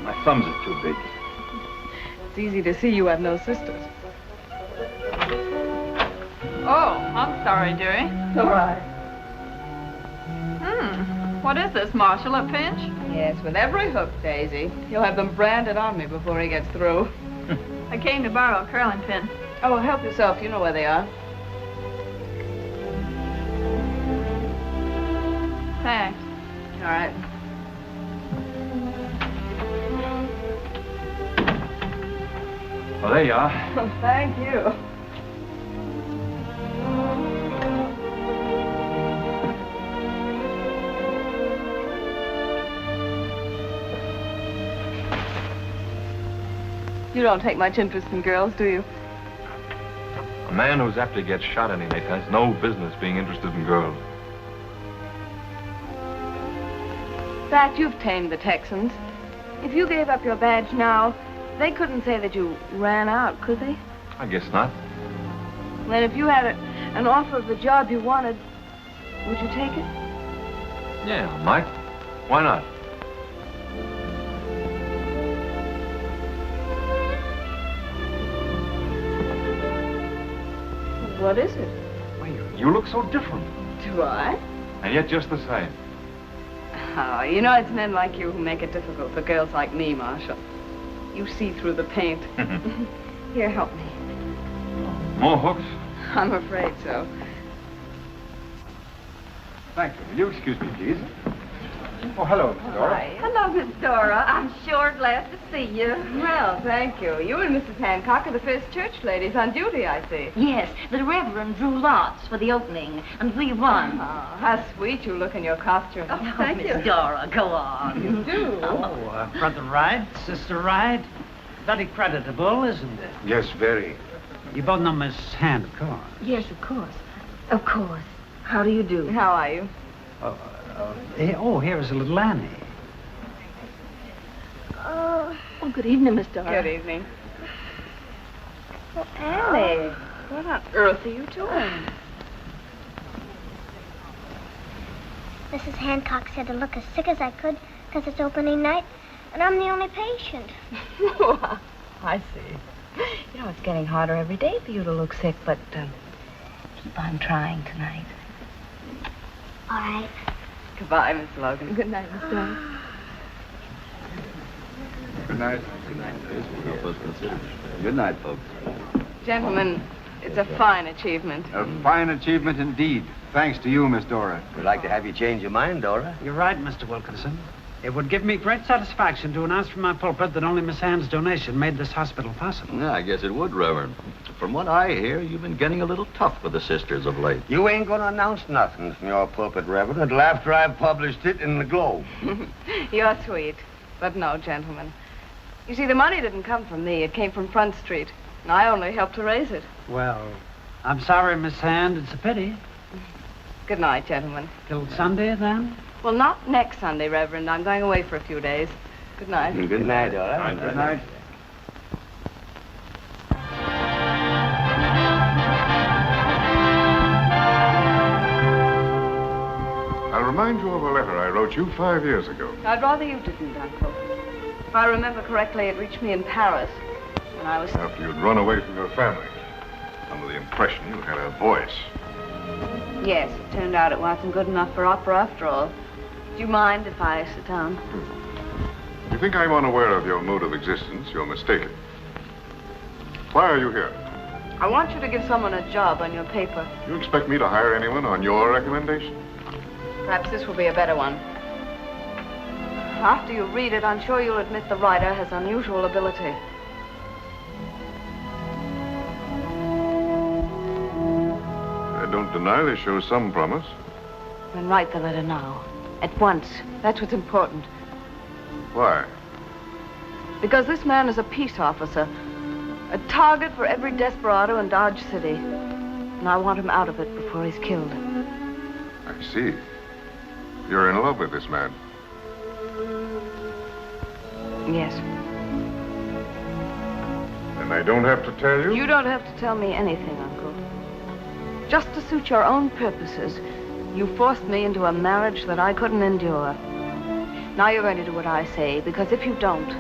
My thumbs are too big. It's easy to see you have no sisters. Oh, I'm sorry, dearie. It's all right. What is this, Marshal, a pinch? Yes, with every hook, Daisy. He'll have them branded on me before he gets through. I came to borrow a curling pin. Oh, help yourself. You know where they are. Thanks. All right. Oh, there you are. Thank you. You don't take much interest in girls, do you? A man who's apt to get shot any night has no business being interested in girls. That you've tamed the Texans. If you gave up your badge now, they couldn't say that you ran out, could they? I guess not. Then if you had an offer of the job you wanted, would you take it? Yeah, I might. Why not? What is it? Well, you look so different. Do I? And yet just the same. Oh, you know it's men like you who make it difficult for girls like me, Marshal. You see through the paint. Here, help me. More hooks? I'm afraid so. Thank you. Will you excuse me, please? Oh, hello, Miss Dora. Hi. Hello, Miss Dora. I'm sure glad to see you. Well, thank you. You and Mrs. Hancock are the first church ladies on duty, I see. Yes, the Reverend drew lots for the opening, and we won. Oh, how sweet you look in your costume. Oh, thank you. Miss Dora, go on. You do. Oh, Brother Wright, Sister Wright. Very creditable, isn't it? Yes, very. You both know Miss Hancock. Yes, of course. Of course. How do you do? How are you? Here's a little Annie. Oh, good evening, Miss Dora. Good evening. Oh, Annie, what on earth are you doing? Mrs. Hancock said to look as sick as I could because it's opening night, and I'm the only patient. I see. You know, it's getting harder every day for you to look sick, but keep on trying tonight. All right. Goodbye, Miss Logan. Good night, Miss Dora. Good night. Good night, folks. Gentlemen, it's a fine achievement. A fine achievement indeed. Thanks to you, Miss Dora. We'd like to have you change your mind, Dora. You're right, Mr. Wilkinson. It would give me great satisfaction to announce from my pulpit that only Miss Ann's donation made this hospital possible. Yeah, I guess it would, Reverend. From what I hear, you've been getting a little tough with the sisters of late. You ain't gonna announce nothing from your pulpit, Reverend, until after I've published it in the Globe. You're sweet. But no, gentlemen. You see, the money didn't come from me. It came from Front Street. And I only helped to raise it. Well, I'm sorry, Miss Ann. It's a pity. Good night, gentlemen. Till Sunday, then? Well, not next Sunday, Reverend. I'm going away for a few days. Good night. Good night, Dora. Good night. I'll remind you of a letter I wrote you 5 years ago. I'd rather you didn't, Uncle. If I remember correctly, it reached me in Paris when I was... After you'd run away from your family, under the impression you had a voice. Yes, it turned out it wasn't good enough for opera after all. Do you mind if I sit down? If you think I'm unaware of your mode of existence, you're mistaken. Why are you here? I want you to give someone a job on your paper. You expect me to hire anyone on your recommendation? Perhaps this will be a better one. After you read it, I'm sure you'll admit the writer has unusual ability. I don't deny they show some promise. Then write the letter now. At once. That's what's important. Why? Because this man is a peace officer. A target for every desperado in Dodge City. And I want him out of it before he's killed. I see. You're in love with this man. Yes. And I don't have to tell you? You don't have to tell me anything, Uncle. Just to suit your own purposes, you forced me into a marriage that I couldn't endure. Now you're going to do what I say, because if you don't,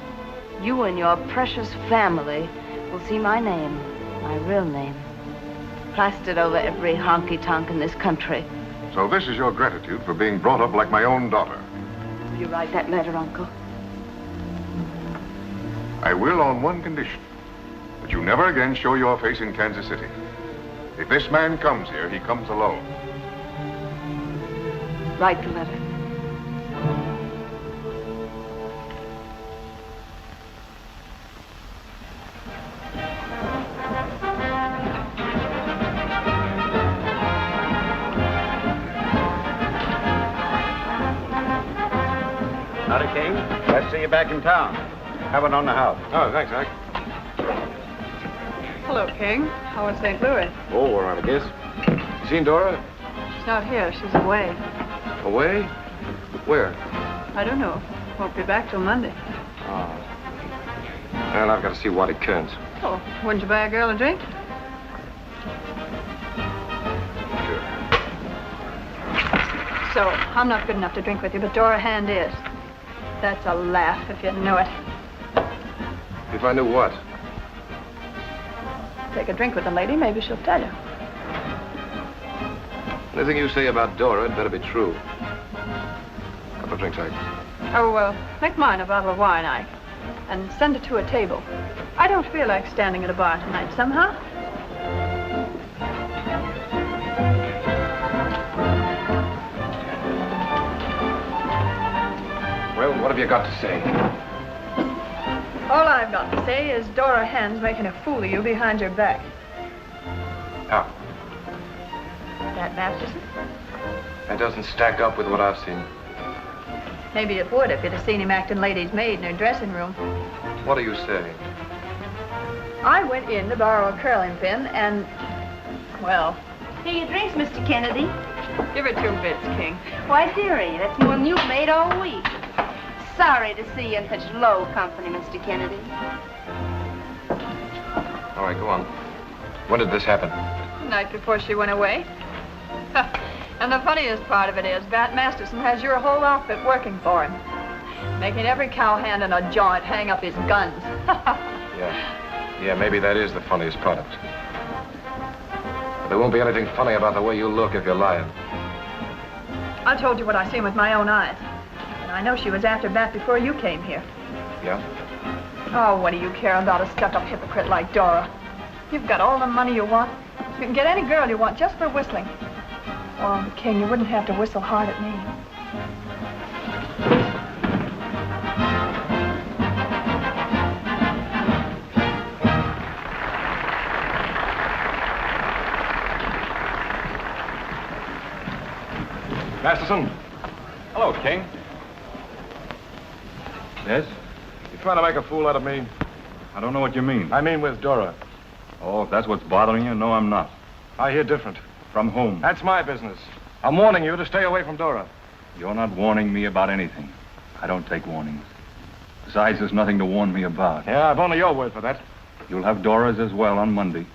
you and your precious family will see my name, my real name, plastered over every honky-tonk in this country. So this is your gratitude for being brought up like my own daughter. Will you write that letter, Uncle? I will on one condition. That you never again show your face in Kansas City. If this man comes here, he comes alone. Write the letter. Howdy, King. Glad to see you back in town. Haven't on the house. Oh, thanks, Ike. Hello, King. How was St. Louis? Oh, all right, I guess. You seen Dora? She's not here. She's away. Away? Where? I don't know. Won't be back till Monday. Oh. Well, I've got to see Waddy Kearns. Oh, wouldn't you buy a girl a drink? So, I'm not good enough to drink with you, but Dora Hand is. That's a laugh, if you knew it. If I knew what? Take a drink with the lady, maybe she'll tell you. Anything you say about Dora had better be true. Couple of drinks, Ike. Oh, make mine a bottle of wine, Ike. And send it to a table. I don't feel like standing at a bar tonight, somehow. Well, what have you got to say? All I've got to say is Dora Hand's making a fool of you behind your back. How? That Masterson? That doesn't stack up with what I've seen. Maybe it would if you'd have seen him acting lady's maid in her dressing room. What are you saying? I went in to borrow a curling pin and, well... Here your drinks, Mr. Kennedy. Give her 2 bits, King. Why, dearie, that's more than you've made all week. Sorry to see you in such low company, Mr. Kennedy. All right, go on. When did this happen? The night before she went away. And the funniest part of it is, Bat Masterson has your whole outfit working for him. Making every cowhand in a joint hang up his guns. Yeah, maybe that is the funniest part of it. But there won't be anything funny about the way you look if you're lying. I told you what I seen with my own eyes. And I know she was after Bat before you came here. Yeah? Oh, what do you care about a stuck-up hypocrite like Dora? You've got all the money you want. You can get any girl you want just for whistling. Oh, King, you wouldn't have to whistle hard at me. Masterson. Hello, King. Yes? You trying to make a fool out of me? I don't know what you mean. I mean with Dora. Oh, if that's what's bothering you, no, I'm not. I hear different. From whom? That's my business. I'm warning you to stay away from Dora. You're not warning me about anything. I don't take warnings. Besides, there's nothing to warn me about. Yeah, I've only your word for that. You'll have Dora's as well on Monday.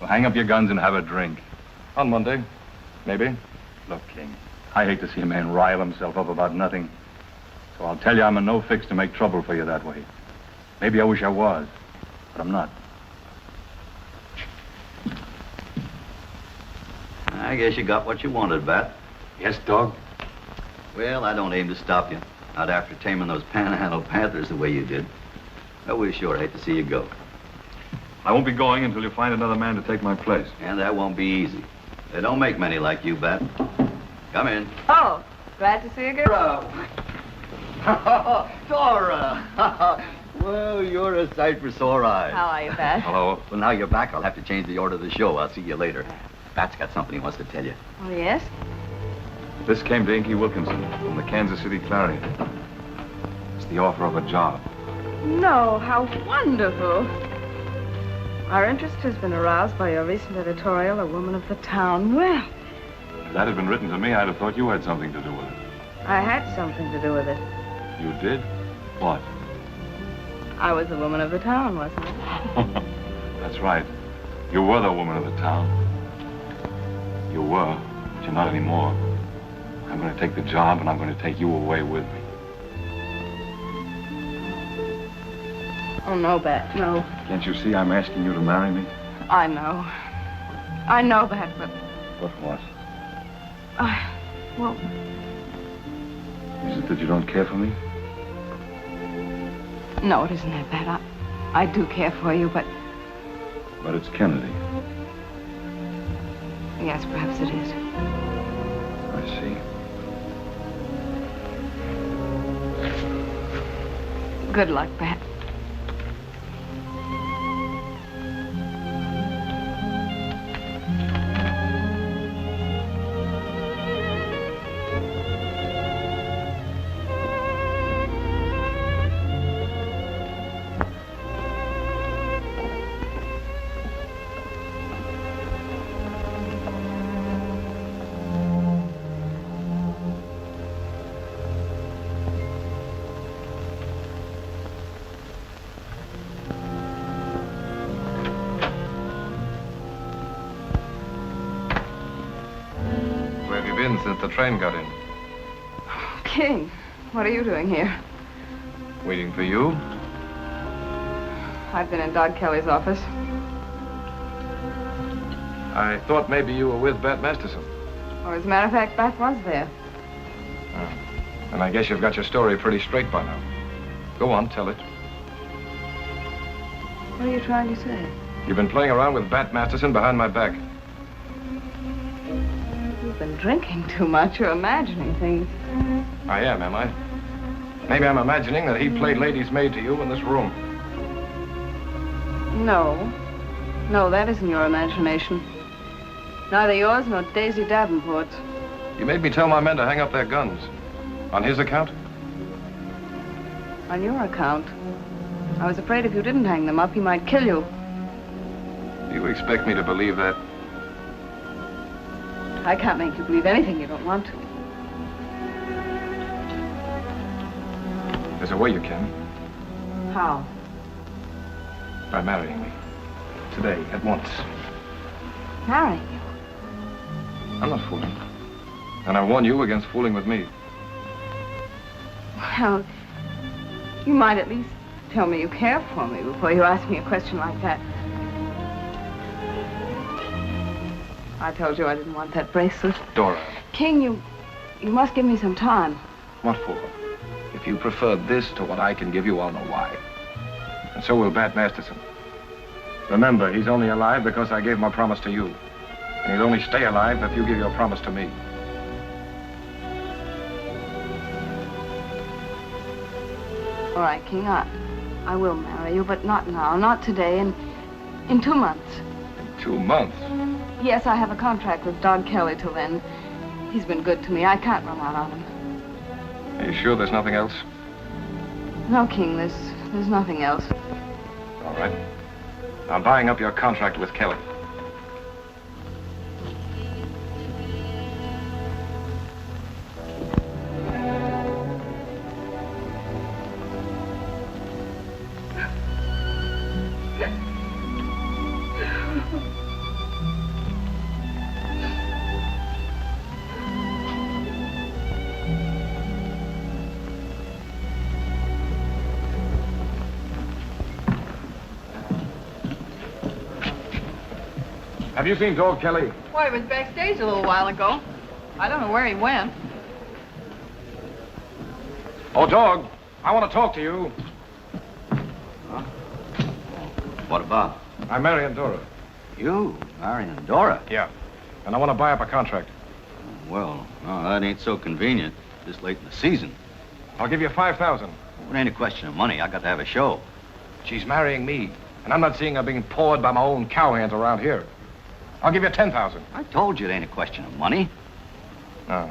So hang up your guns and have a drink. On Monday, maybe. Look, King, I hate to see a man rile himself up about nothing. So I'll tell you I'm in no fix to make trouble for you that way. Maybe I wish I was, but I'm not. I guess you got what you wanted, Bat. Yes, dog? Well, I don't aim to stop you. Not after taming those panhandle panthers the way you did. But we sure hate to see you go. I won't be going until you find another man to take my place. And that won't be easy. They don't make many like you, Bat. Come in. Oh, glad to see you again. Dora! Well, you're a sight for sore eyes. How are you, Bat? Hello. Well, now you're back. I'll have to change the order of the show. I'll see you later. Bat's got something he wants to tell you. Oh, yes? This came to Inky Wilkinson from the Kansas City Clarion. It's the offer of a job. No, how wonderful. Our interest has been aroused by your recent editorial, A Woman of the Town. Well, If that had been written to me, I'd have thought you had something to do with it. I had something to do with it. You did? What? I was the woman of the town, wasn't I? That's right. You were the woman of the town. You were, but you're not anymore. I'm going to take the job, and I'm going to take you away with me. Oh, no, Bat, no. Can't you see I'm asking you to marry me? I know. I know that, but... What? Well... Is it that you don't care for me? No, it isn't that bad. I do care for you, but... But it's Kennedy. Yes, perhaps it is. I see. Good luck, Bat. Since the train got in. King, what are you doing here? Waiting for you. I've been in Doc Kelly's office. I thought maybe you were with Bat Masterson. Well, as a matter of fact, Bat was there. And I guess you've got your story pretty straight by now. Go on, tell it. What are you trying to say? You've been playing around with Bat Masterson behind my back. You've been drinking too much. You're imagining things. I am I? Maybe I'm imagining that he played lady's maid to you in this room. No. No, that isn't your imagination. Neither yours nor Daisy Davenport's. You made me tell my men to hang up their guns. On his account? On your account. I was afraid if you didn't hang them up, he might kill you. Do you expect me to believe that? I can't make you believe anything you don't want to. There's a way you can. How? By marrying me. Today, at once. Marrying you? I'm not fooling. And I warn you against fooling with me. Well, you might at least tell me you care for me before you ask me a question like that. I told you I didn't want that bracelet. Dora. King, you must give me some time. What for? If you prefer this to what I can give you, I'll know why. And so will Bat Masterson. Remember, he's only alive because I gave my promise to you. And he'll only stay alive if you give your promise to me. All right, King, I will marry you, but not now, not today, in 2 months. 2 months? Yes, I have a contract with Dog Kelly till then. He's been good to me. I can't run out on him. Are you sure there's nothing else? No, King, there's nothing else. All right. I'm buying up your contract with Kelly. Have you seen Dog Kelly? Well, he was backstage a little while ago. I don't know where he went. Oh, Dog, I want to talk to you. Huh? What about? I'm marrying Dora. You marrying Dora? Yeah. And I want to buy up a contract. Well, no, that ain't so convenient this late in the season. I'll give you $5,000. It ain't a question of money. I got to have a show. She's marrying me, and I'm not seeing her being pawed by my own cowhands around here. I'll give you $10,000. I told you it ain't a question of money. No,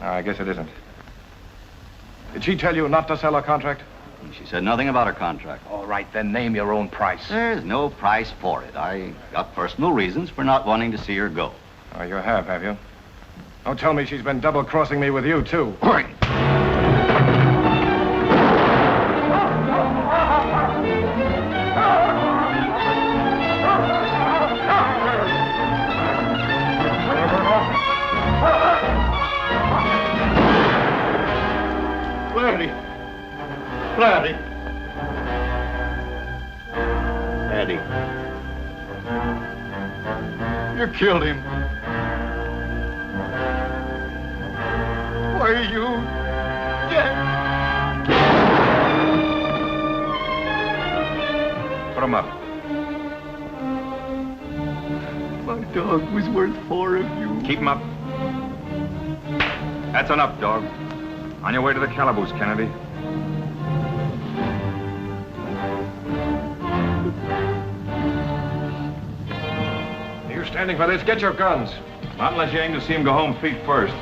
I guess it isn't. Did she tell you not to sell her contract? She said nothing about her contract. All right, then name your own price. There's no price for it. I got personal reasons for not wanting to see her go. Oh, you have you? Don't tell me she's been double-crossing me with you, too. Laddie. Eddie. You killed him. Why are you dead? Put him up. My dog was worth 4 of you. Keep him up. That's enough, dog. On your way to the calaboose, Kennedy. You standing for this? Get your guns. Not unless you aim to see him go home feet first.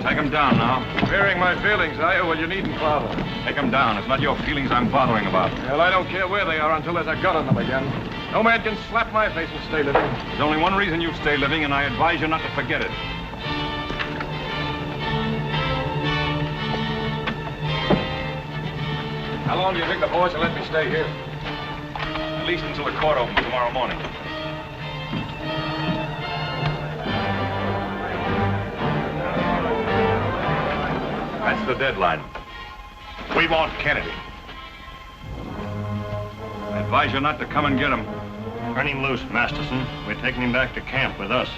Take him down now. Fearing my feelings, are you? Well, you needn't bother. Take him down. It's not your feelings I'm bothering about. Well, I don't care where they are until there's a gun on them again. No man can slap my face and stay living. There's only one reason you stay living, and I advise you not to forget it. How long do you think the boys will let me stay here? At least until the court opens tomorrow morning. That's the deadline. We want Kennedy. I advise you not to come and get him. Turn him loose, Masterson. We're taking him back to camp with us.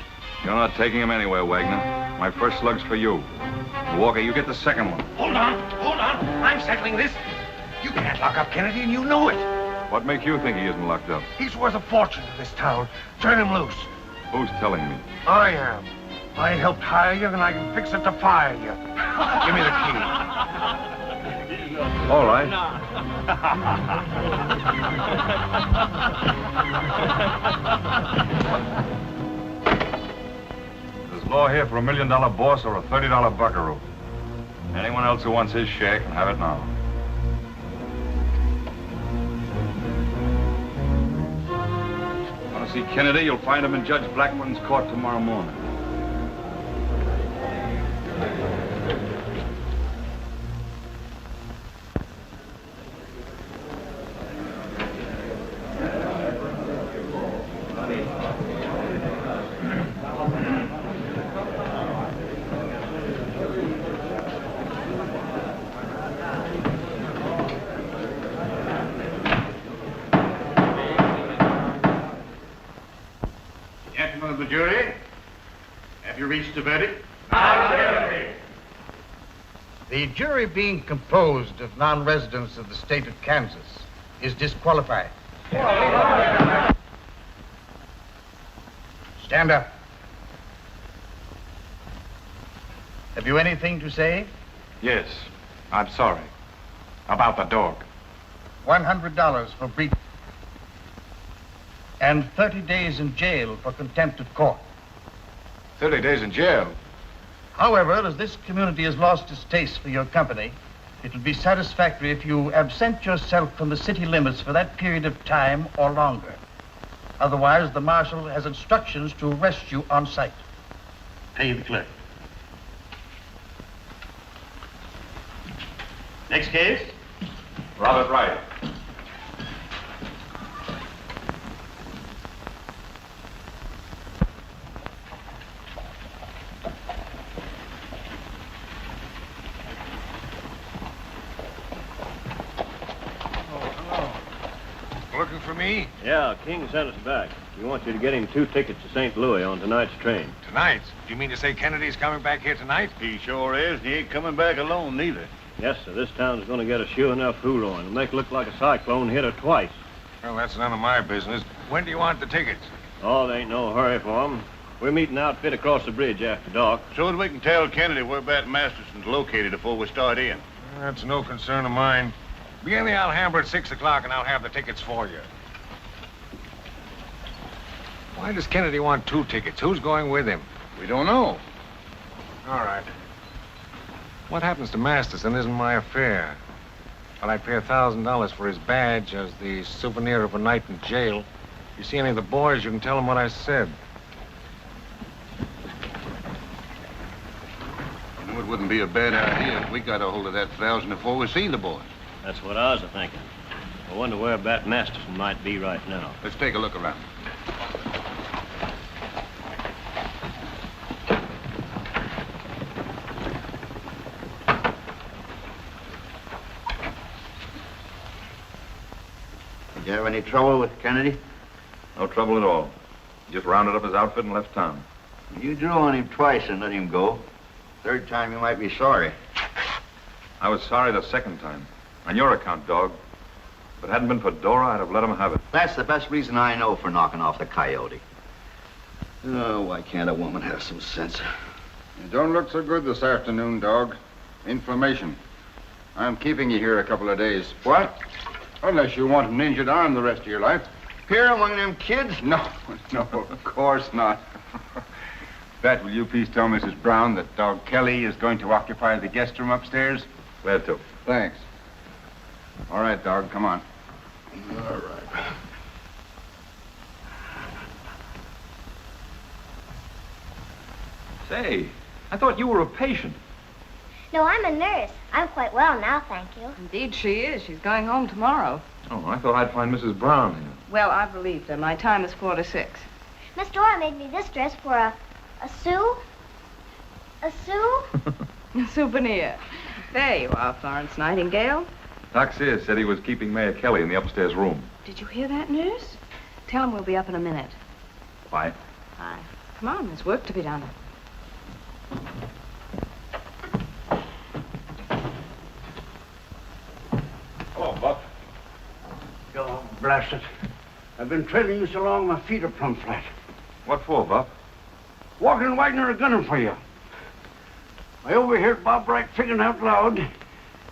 You're not taking him anywhere, Wagner. My first slug's for you. Walker, you get the second one. Hold on. I'm settling this. You can't lock up Kennedy, and you know it. What makes you think he isn't locked up? He's worth a fortune to this town. Turn him loose. Who's telling me? I am. I helped hire you, and I can fix it to fire you. Give me the key. All right. There's law here for $1 million boss or a $30 buckaroo. Anyone else who wants his share can have it now. Want to see Kennedy? You'll find him in Judge Blackman's court tomorrow morning. the jury, have you reached a verdict? The jury, being composed of non-residents of the state of Kansas, is disqualified. Stand up. Have you anything to say? Yes, I'm sorry. About the dog. $100 for breach and 30 days in jail for contempt of court. 30 days in jail? However, as this community has lost its taste for your company, it would be satisfactory if you absent yourself from the city limits for that period of time or longer. Otherwise, the marshal has instructions to arrest you on sight. Pay the clerk. Next case. Robert Wright. Looking for me? Yeah, King sent us back. He wants you to get him 2 tickets to St. Louis on tonight's train. Tonight? Do you mean to say Kennedy's coming back here tonight? He sure is. He ain't coming back alone, neither. Yes, sir, this town's gonna get a sure enough hoorah. It'll make it look like a cyclone hit her twice. Well, that's none of my business. When do you want the tickets? Oh, there ain't no hurry for 'em. We're meeting outfit across the bridge after dark. So as we can tell Kennedy where Bat Masterson's located before we start in. That's no concern of mine. Be in the Alhambra at 6 o'clock and I'll have the tickets for you. Why does Kennedy want 2 tickets? Who's going with him? We don't know. All right. What happens to Masterson isn't my affair. But I'd pay $1,000 for his badge as the souvenir of a night in jail. If you see any of the boys, you can tell them what I said. You know, it wouldn't be a bad idea if we got a hold of that 1,000 before we see the boys. That's what I was thinking. I wonder where Bat Masterson might be right now. Let's take a look around. Did you have any trouble with Kennedy? No trouble at all. He just rounded up his outfit and left town. You drew on him twice and let him go. Third time, you might be sorry. I was sorry the second time. On your account, dog. If it hadn't been for Dora, I'd have let him have it. That's the best reason I know for knocking off the coyote. Oh, why can't a woman have some sense? You don't look so good this afternoon, dog. Inflammation. I'm keeping you here a couple of days. What? Unless you want an injured arm the rest of your life. Here among them kids? No, of course not. That, will you please tell Mrs. Brown that Dog Kelly is going to occupy the guest room upstairs? Glad to. Thanks. All right, dog, come on. All right. Say, I thought you were a patient. No, I'm a nurse. I'm quite well now, thank you. Indeed, she is. She's going home tomorrow. Oh, I thought I'd find Mrs. Brown here. Well, I've relieved her. My time is 4 to 6. Miss Dora made me this dress for a sou? A sou? A souvenir. There you are, Florence Nightingale. Doc Sears said he was keeping Mayor Kelly in the upstairs room. Did you hear that, nurse? Tell him we'll be up in a minute. Why? Aye. Come on, there's work to be done. Hello, Buck. Oh, blast it. I've been trailing you so long, my feet are plumb flat. What for, Buff? Walking and Wagner are gunning for you. I overheard Bob Wright figuring out loud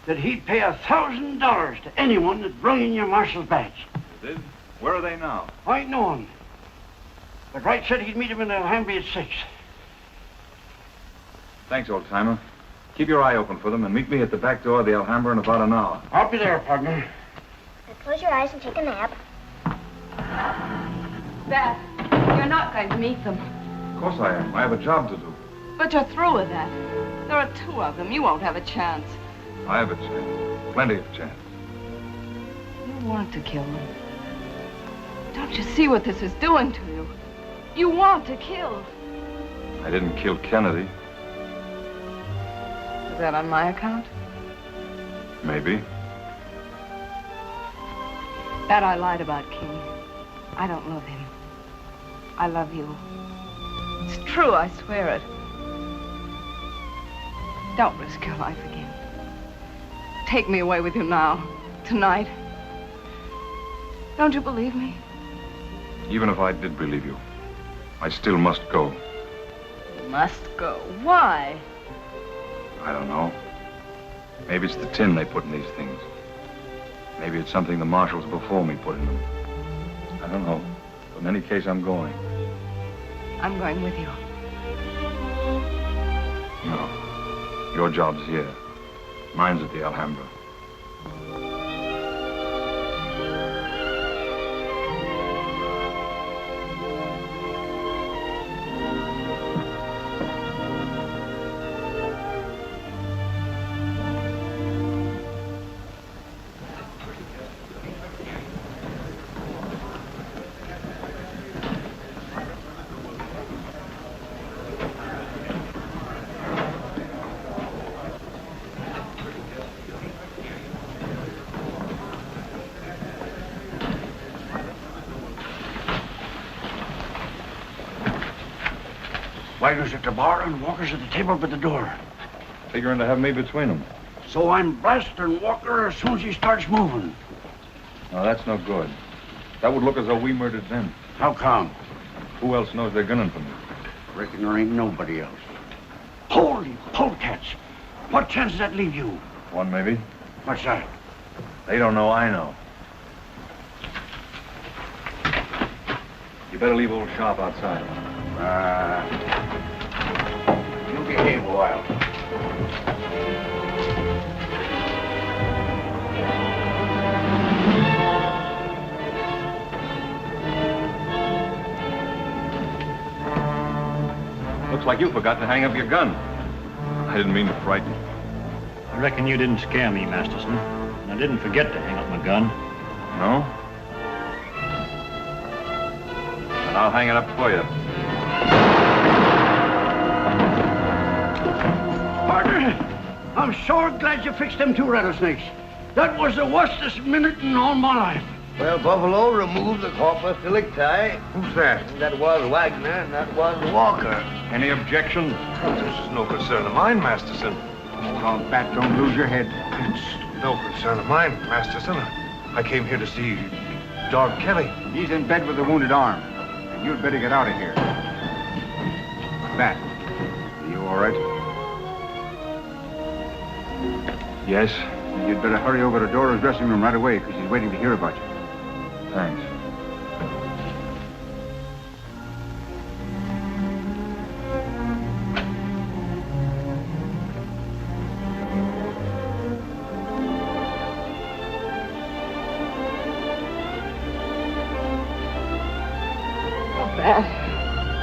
that he'd pay $1,000 to anyone that brung in your marshal's badge. You did? Where are they now? I ain't know him. But Wright said he'd meet him in Alhambra at 6. Thanks, old-timer. Keep your eye open for them and meet me at the back door of the Alhambra in about an hour. I'll be there, partner. Now close your eyes and take a nap. Beth, you're not going to meet them. Of course I am. I have a job to do. But you're through with that. There are 2 of them. You won't have a chance. I have a chance. Plenty of chance. You want to kill them. Don't you see what this is doing to you? You want to kill. I didn't kill Kennedy. Is that on my account? Maybe. That I lied about King. I don't love him. I love you. It's true, I swear it. Don't risk your life again. Take me away with you now, tonight. Don't you believe me? Even if I did believe you, I still must go. You must go. Why? I don't know. Maybe it's the tin they put in these things. Maybe it's something the marshals before me put in them. I don't know. But in any case, I'm going. I'm going with you. No. Your job's here. Mine's at the Alhambra. Wagner's at the bar and Walker's at the table by the door. Figuring to have me between them. So I'm blasting Walker as soon as he starts moving. No, that's no good. That would look as though we murdered them. How come? Who else knows they're gunning for me? Reckon there ain't nobody else. Holy polecats! What chance does that leave you? One, maybe. What's that? They don't know I know. You better leave old Sharp outside. You behave a while. Looks like you forgot to hang up your gun. I didn't mean to frighten you. I reckon you didn't scare me, Masterson. And I didn't forget to hang up my gun. No? And I'll hang it up for you. Partner, I'm sure glad you fixed them two rattlesnakes. That was the worstest minute in all my life. Well, Buffalo, remove the corpus delicti. Who's that? That was Wagner, and that was Walker. Any objection? This is no concern of mine, Masterson. Hold on, Bat, don't lose your head. It's no concern of mine, Masterson. I came here to see Dog Kelly. He's in bed with a wounded arm. And you'd better get out of here. Bat, are you all right? Yes? You'd better hurry over to Dora's dressing room right away, because he's waiting to hear about you. Thanks.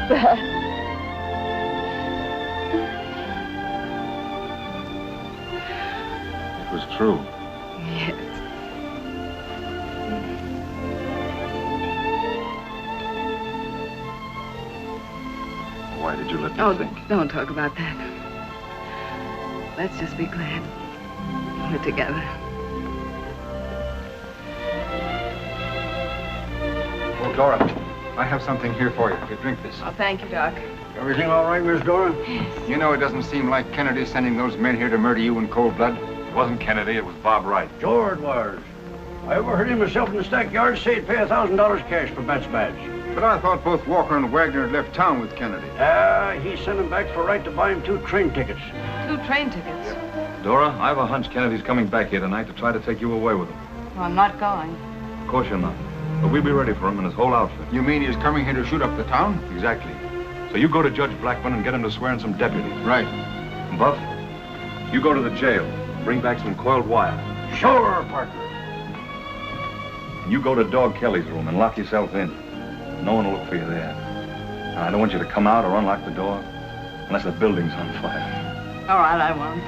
That. It was true. Yes. Why did you let me think? Don't talk about that. Let's just be glad we're together. Oh, Dora, I have something here for you. You drink this. Oh, thank you, Doc. Everything all right, Miss Dora? Yes. You know it doesn't seem like Kennedy sending those men here to murder you in cold blood. It wasn't Kennedy, it was Bob Wright. Sure it was. I overheard him myself in the stackyard say he'd pay $1,000 cash for Bat's badge. But I thought both Walker and Wagner had left town with Kennedy. He sent him back for Wright to buy him 2 train tickets. 2 train tickets? Dora, I have a hunch Kennedy's coming back here tonight to try to take you away with him. Well, I'm not going. Of course you're not. But we'll be ready for him and his whole outfit. You mean he's coming here to shoot up the town? Exactly. So you go to Judge Blackman and get him to swear in some deputies. Right. And Buff, you go to the jail. Bring back some coiled wire. Sure, partner. And you go to Dog Kelly's room and lock yourself in. No one will look for you there. Now, I don't want you to come out or unlock the door unless the building's on fire. All right, I won't.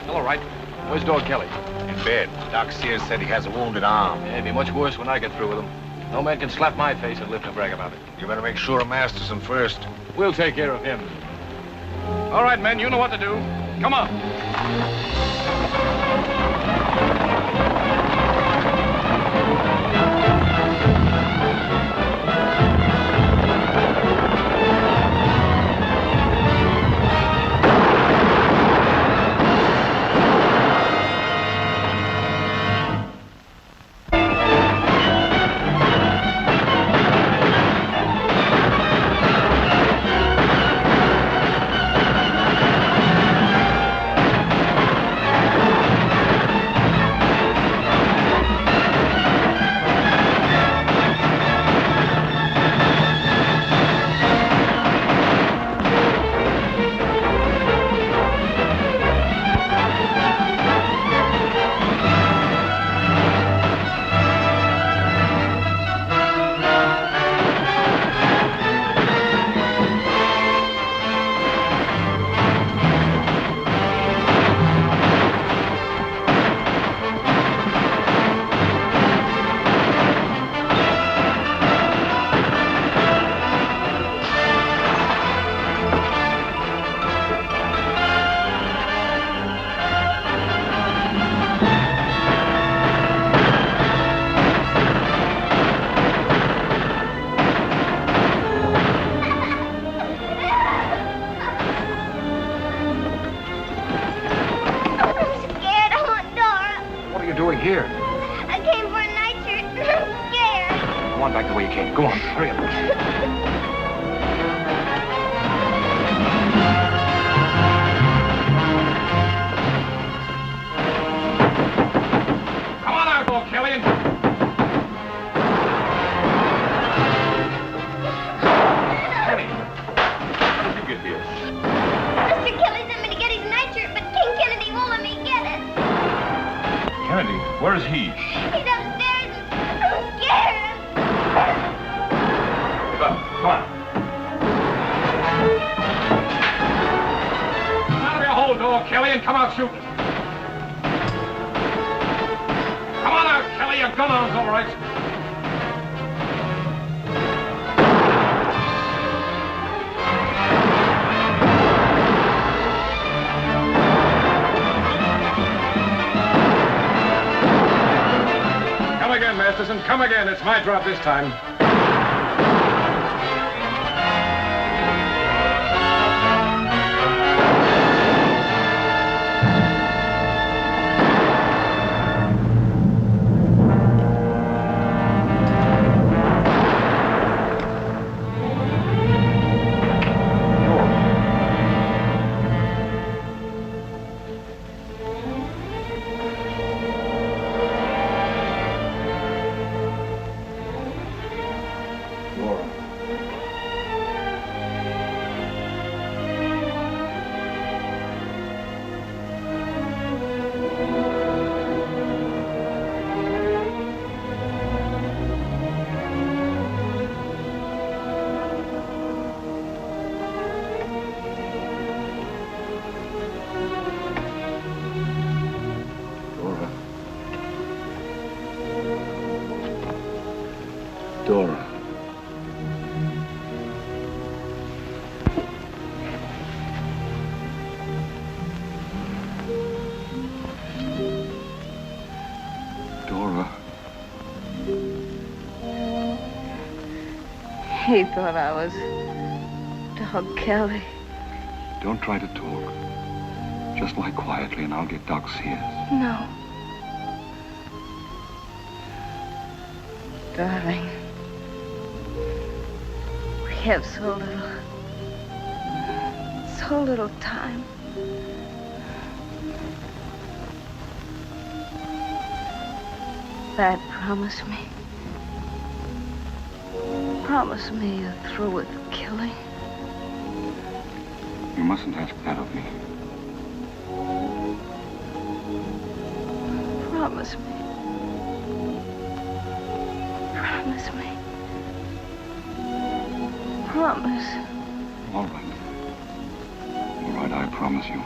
All right. Where's Dog Kelly? In bed. Doc Sears said he has a wounded arm. Yeah, it'd be much worse when I get through with him. No man can slap my face and live to brag about it. You better make sure of Masterson first. We'll take care of him. All right, men, you know what to do. Come on. here? I came for a nightshirt. I'm scared. Come on back the way you came. Go on, hurry up. Come on out, old Kelly. Kenny, how did you get here? Mr. Kelly sent me to get his nightshirt, but King Kennedy won't let me get it. Kennedy, where is he? He's upstairs. I'm scared. Get up. Come on. Come out of your hole, dog, Kelly, and come out shooting. Come on out, Kelly. Your gun on's all right. Come again, Masterson. Come again. It's my drop this time. Dora. Dora. He thought I was Dog Kelly. Don't try to talk. Just lie quietly and I'll get Doc's ears. No. Darling, we have so little time. Dad, promise me you're through with killing. You mustn't ask that of me. Promise me. Promise me. Promise. All right. All right, I promise you.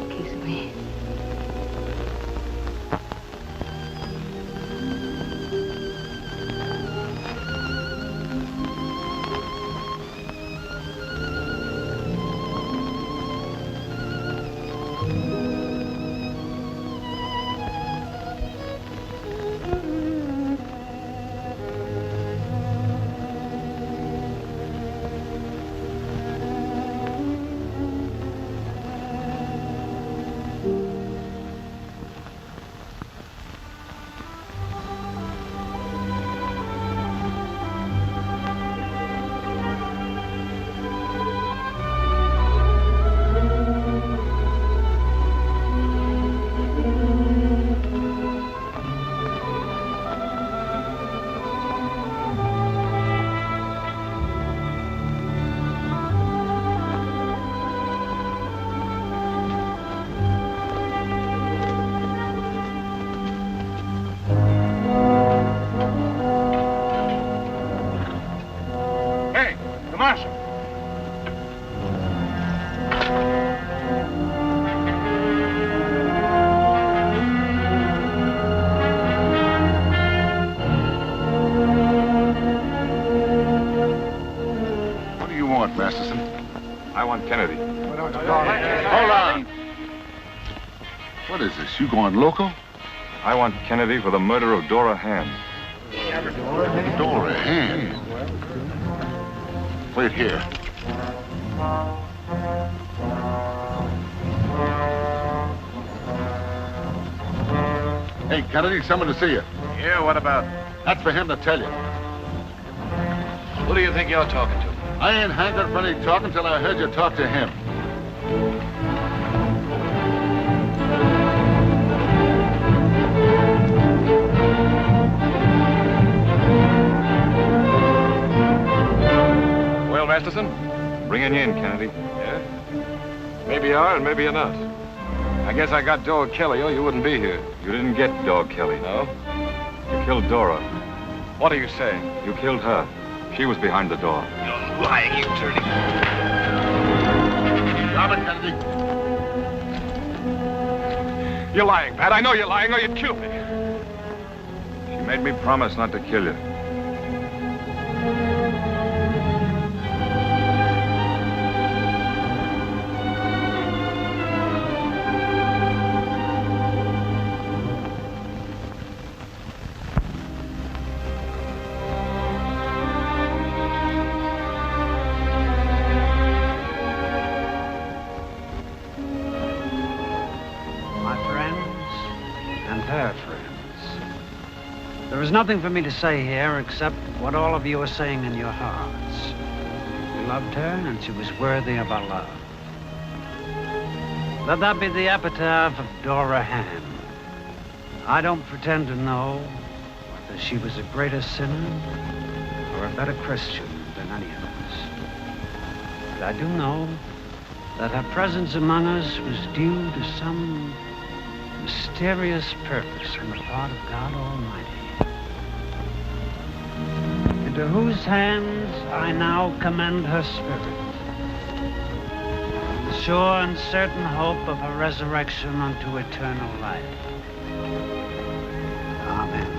Kiss me. Marshal. What do you want, Masterson? I want Kennedy. Hold on. What is this? You going local? I want Kennedy for the murder of Dora Hand. Dora Hand? Wait here. Hey, Kennedy, someone to see you. Yeah, what about? That's for him to tell you. Who do you think you're talking to? I ain't hankered for any talk until I heard you talk to him. Well, Masterson? Bringing you in, Kennedy. Yeah? Maybe you are and maybe you're not. I guess I got Dog Kelly, or you wouldn't be here. You didn't get Dog Kelly. No? You killed Dora. What are you saying? You killed her. She was behind the door. You're lying, you dirty. Drop it, Kennedy. You're lying, Pat. I know you're lying, or you'd kill me. She made me promise not to kill you. There's nothing for me to say here except what all of you are saying in your hearts. You loved her, and she was worthy of our love. Let that be the epitaph of Dora Ham. I don't pretend to know whether she was a greater sinner or a better Christian than any of us. But I do know that her presence among us was due to some mysterious purpose on the part of God Almighty. Into whose hands I now commend her spirit, the sure and certain hope of her resurrection unto eternal life. Amen.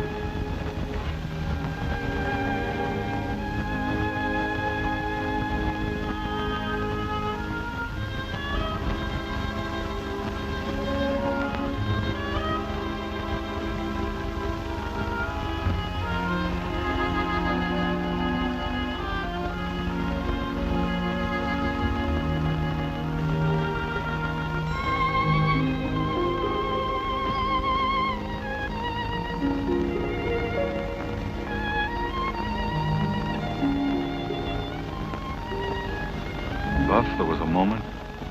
Buff, there was a moment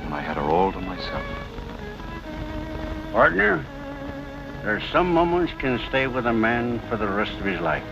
when I had her all to myself. Partner, there's some moments can stay with a man for the rest of his life.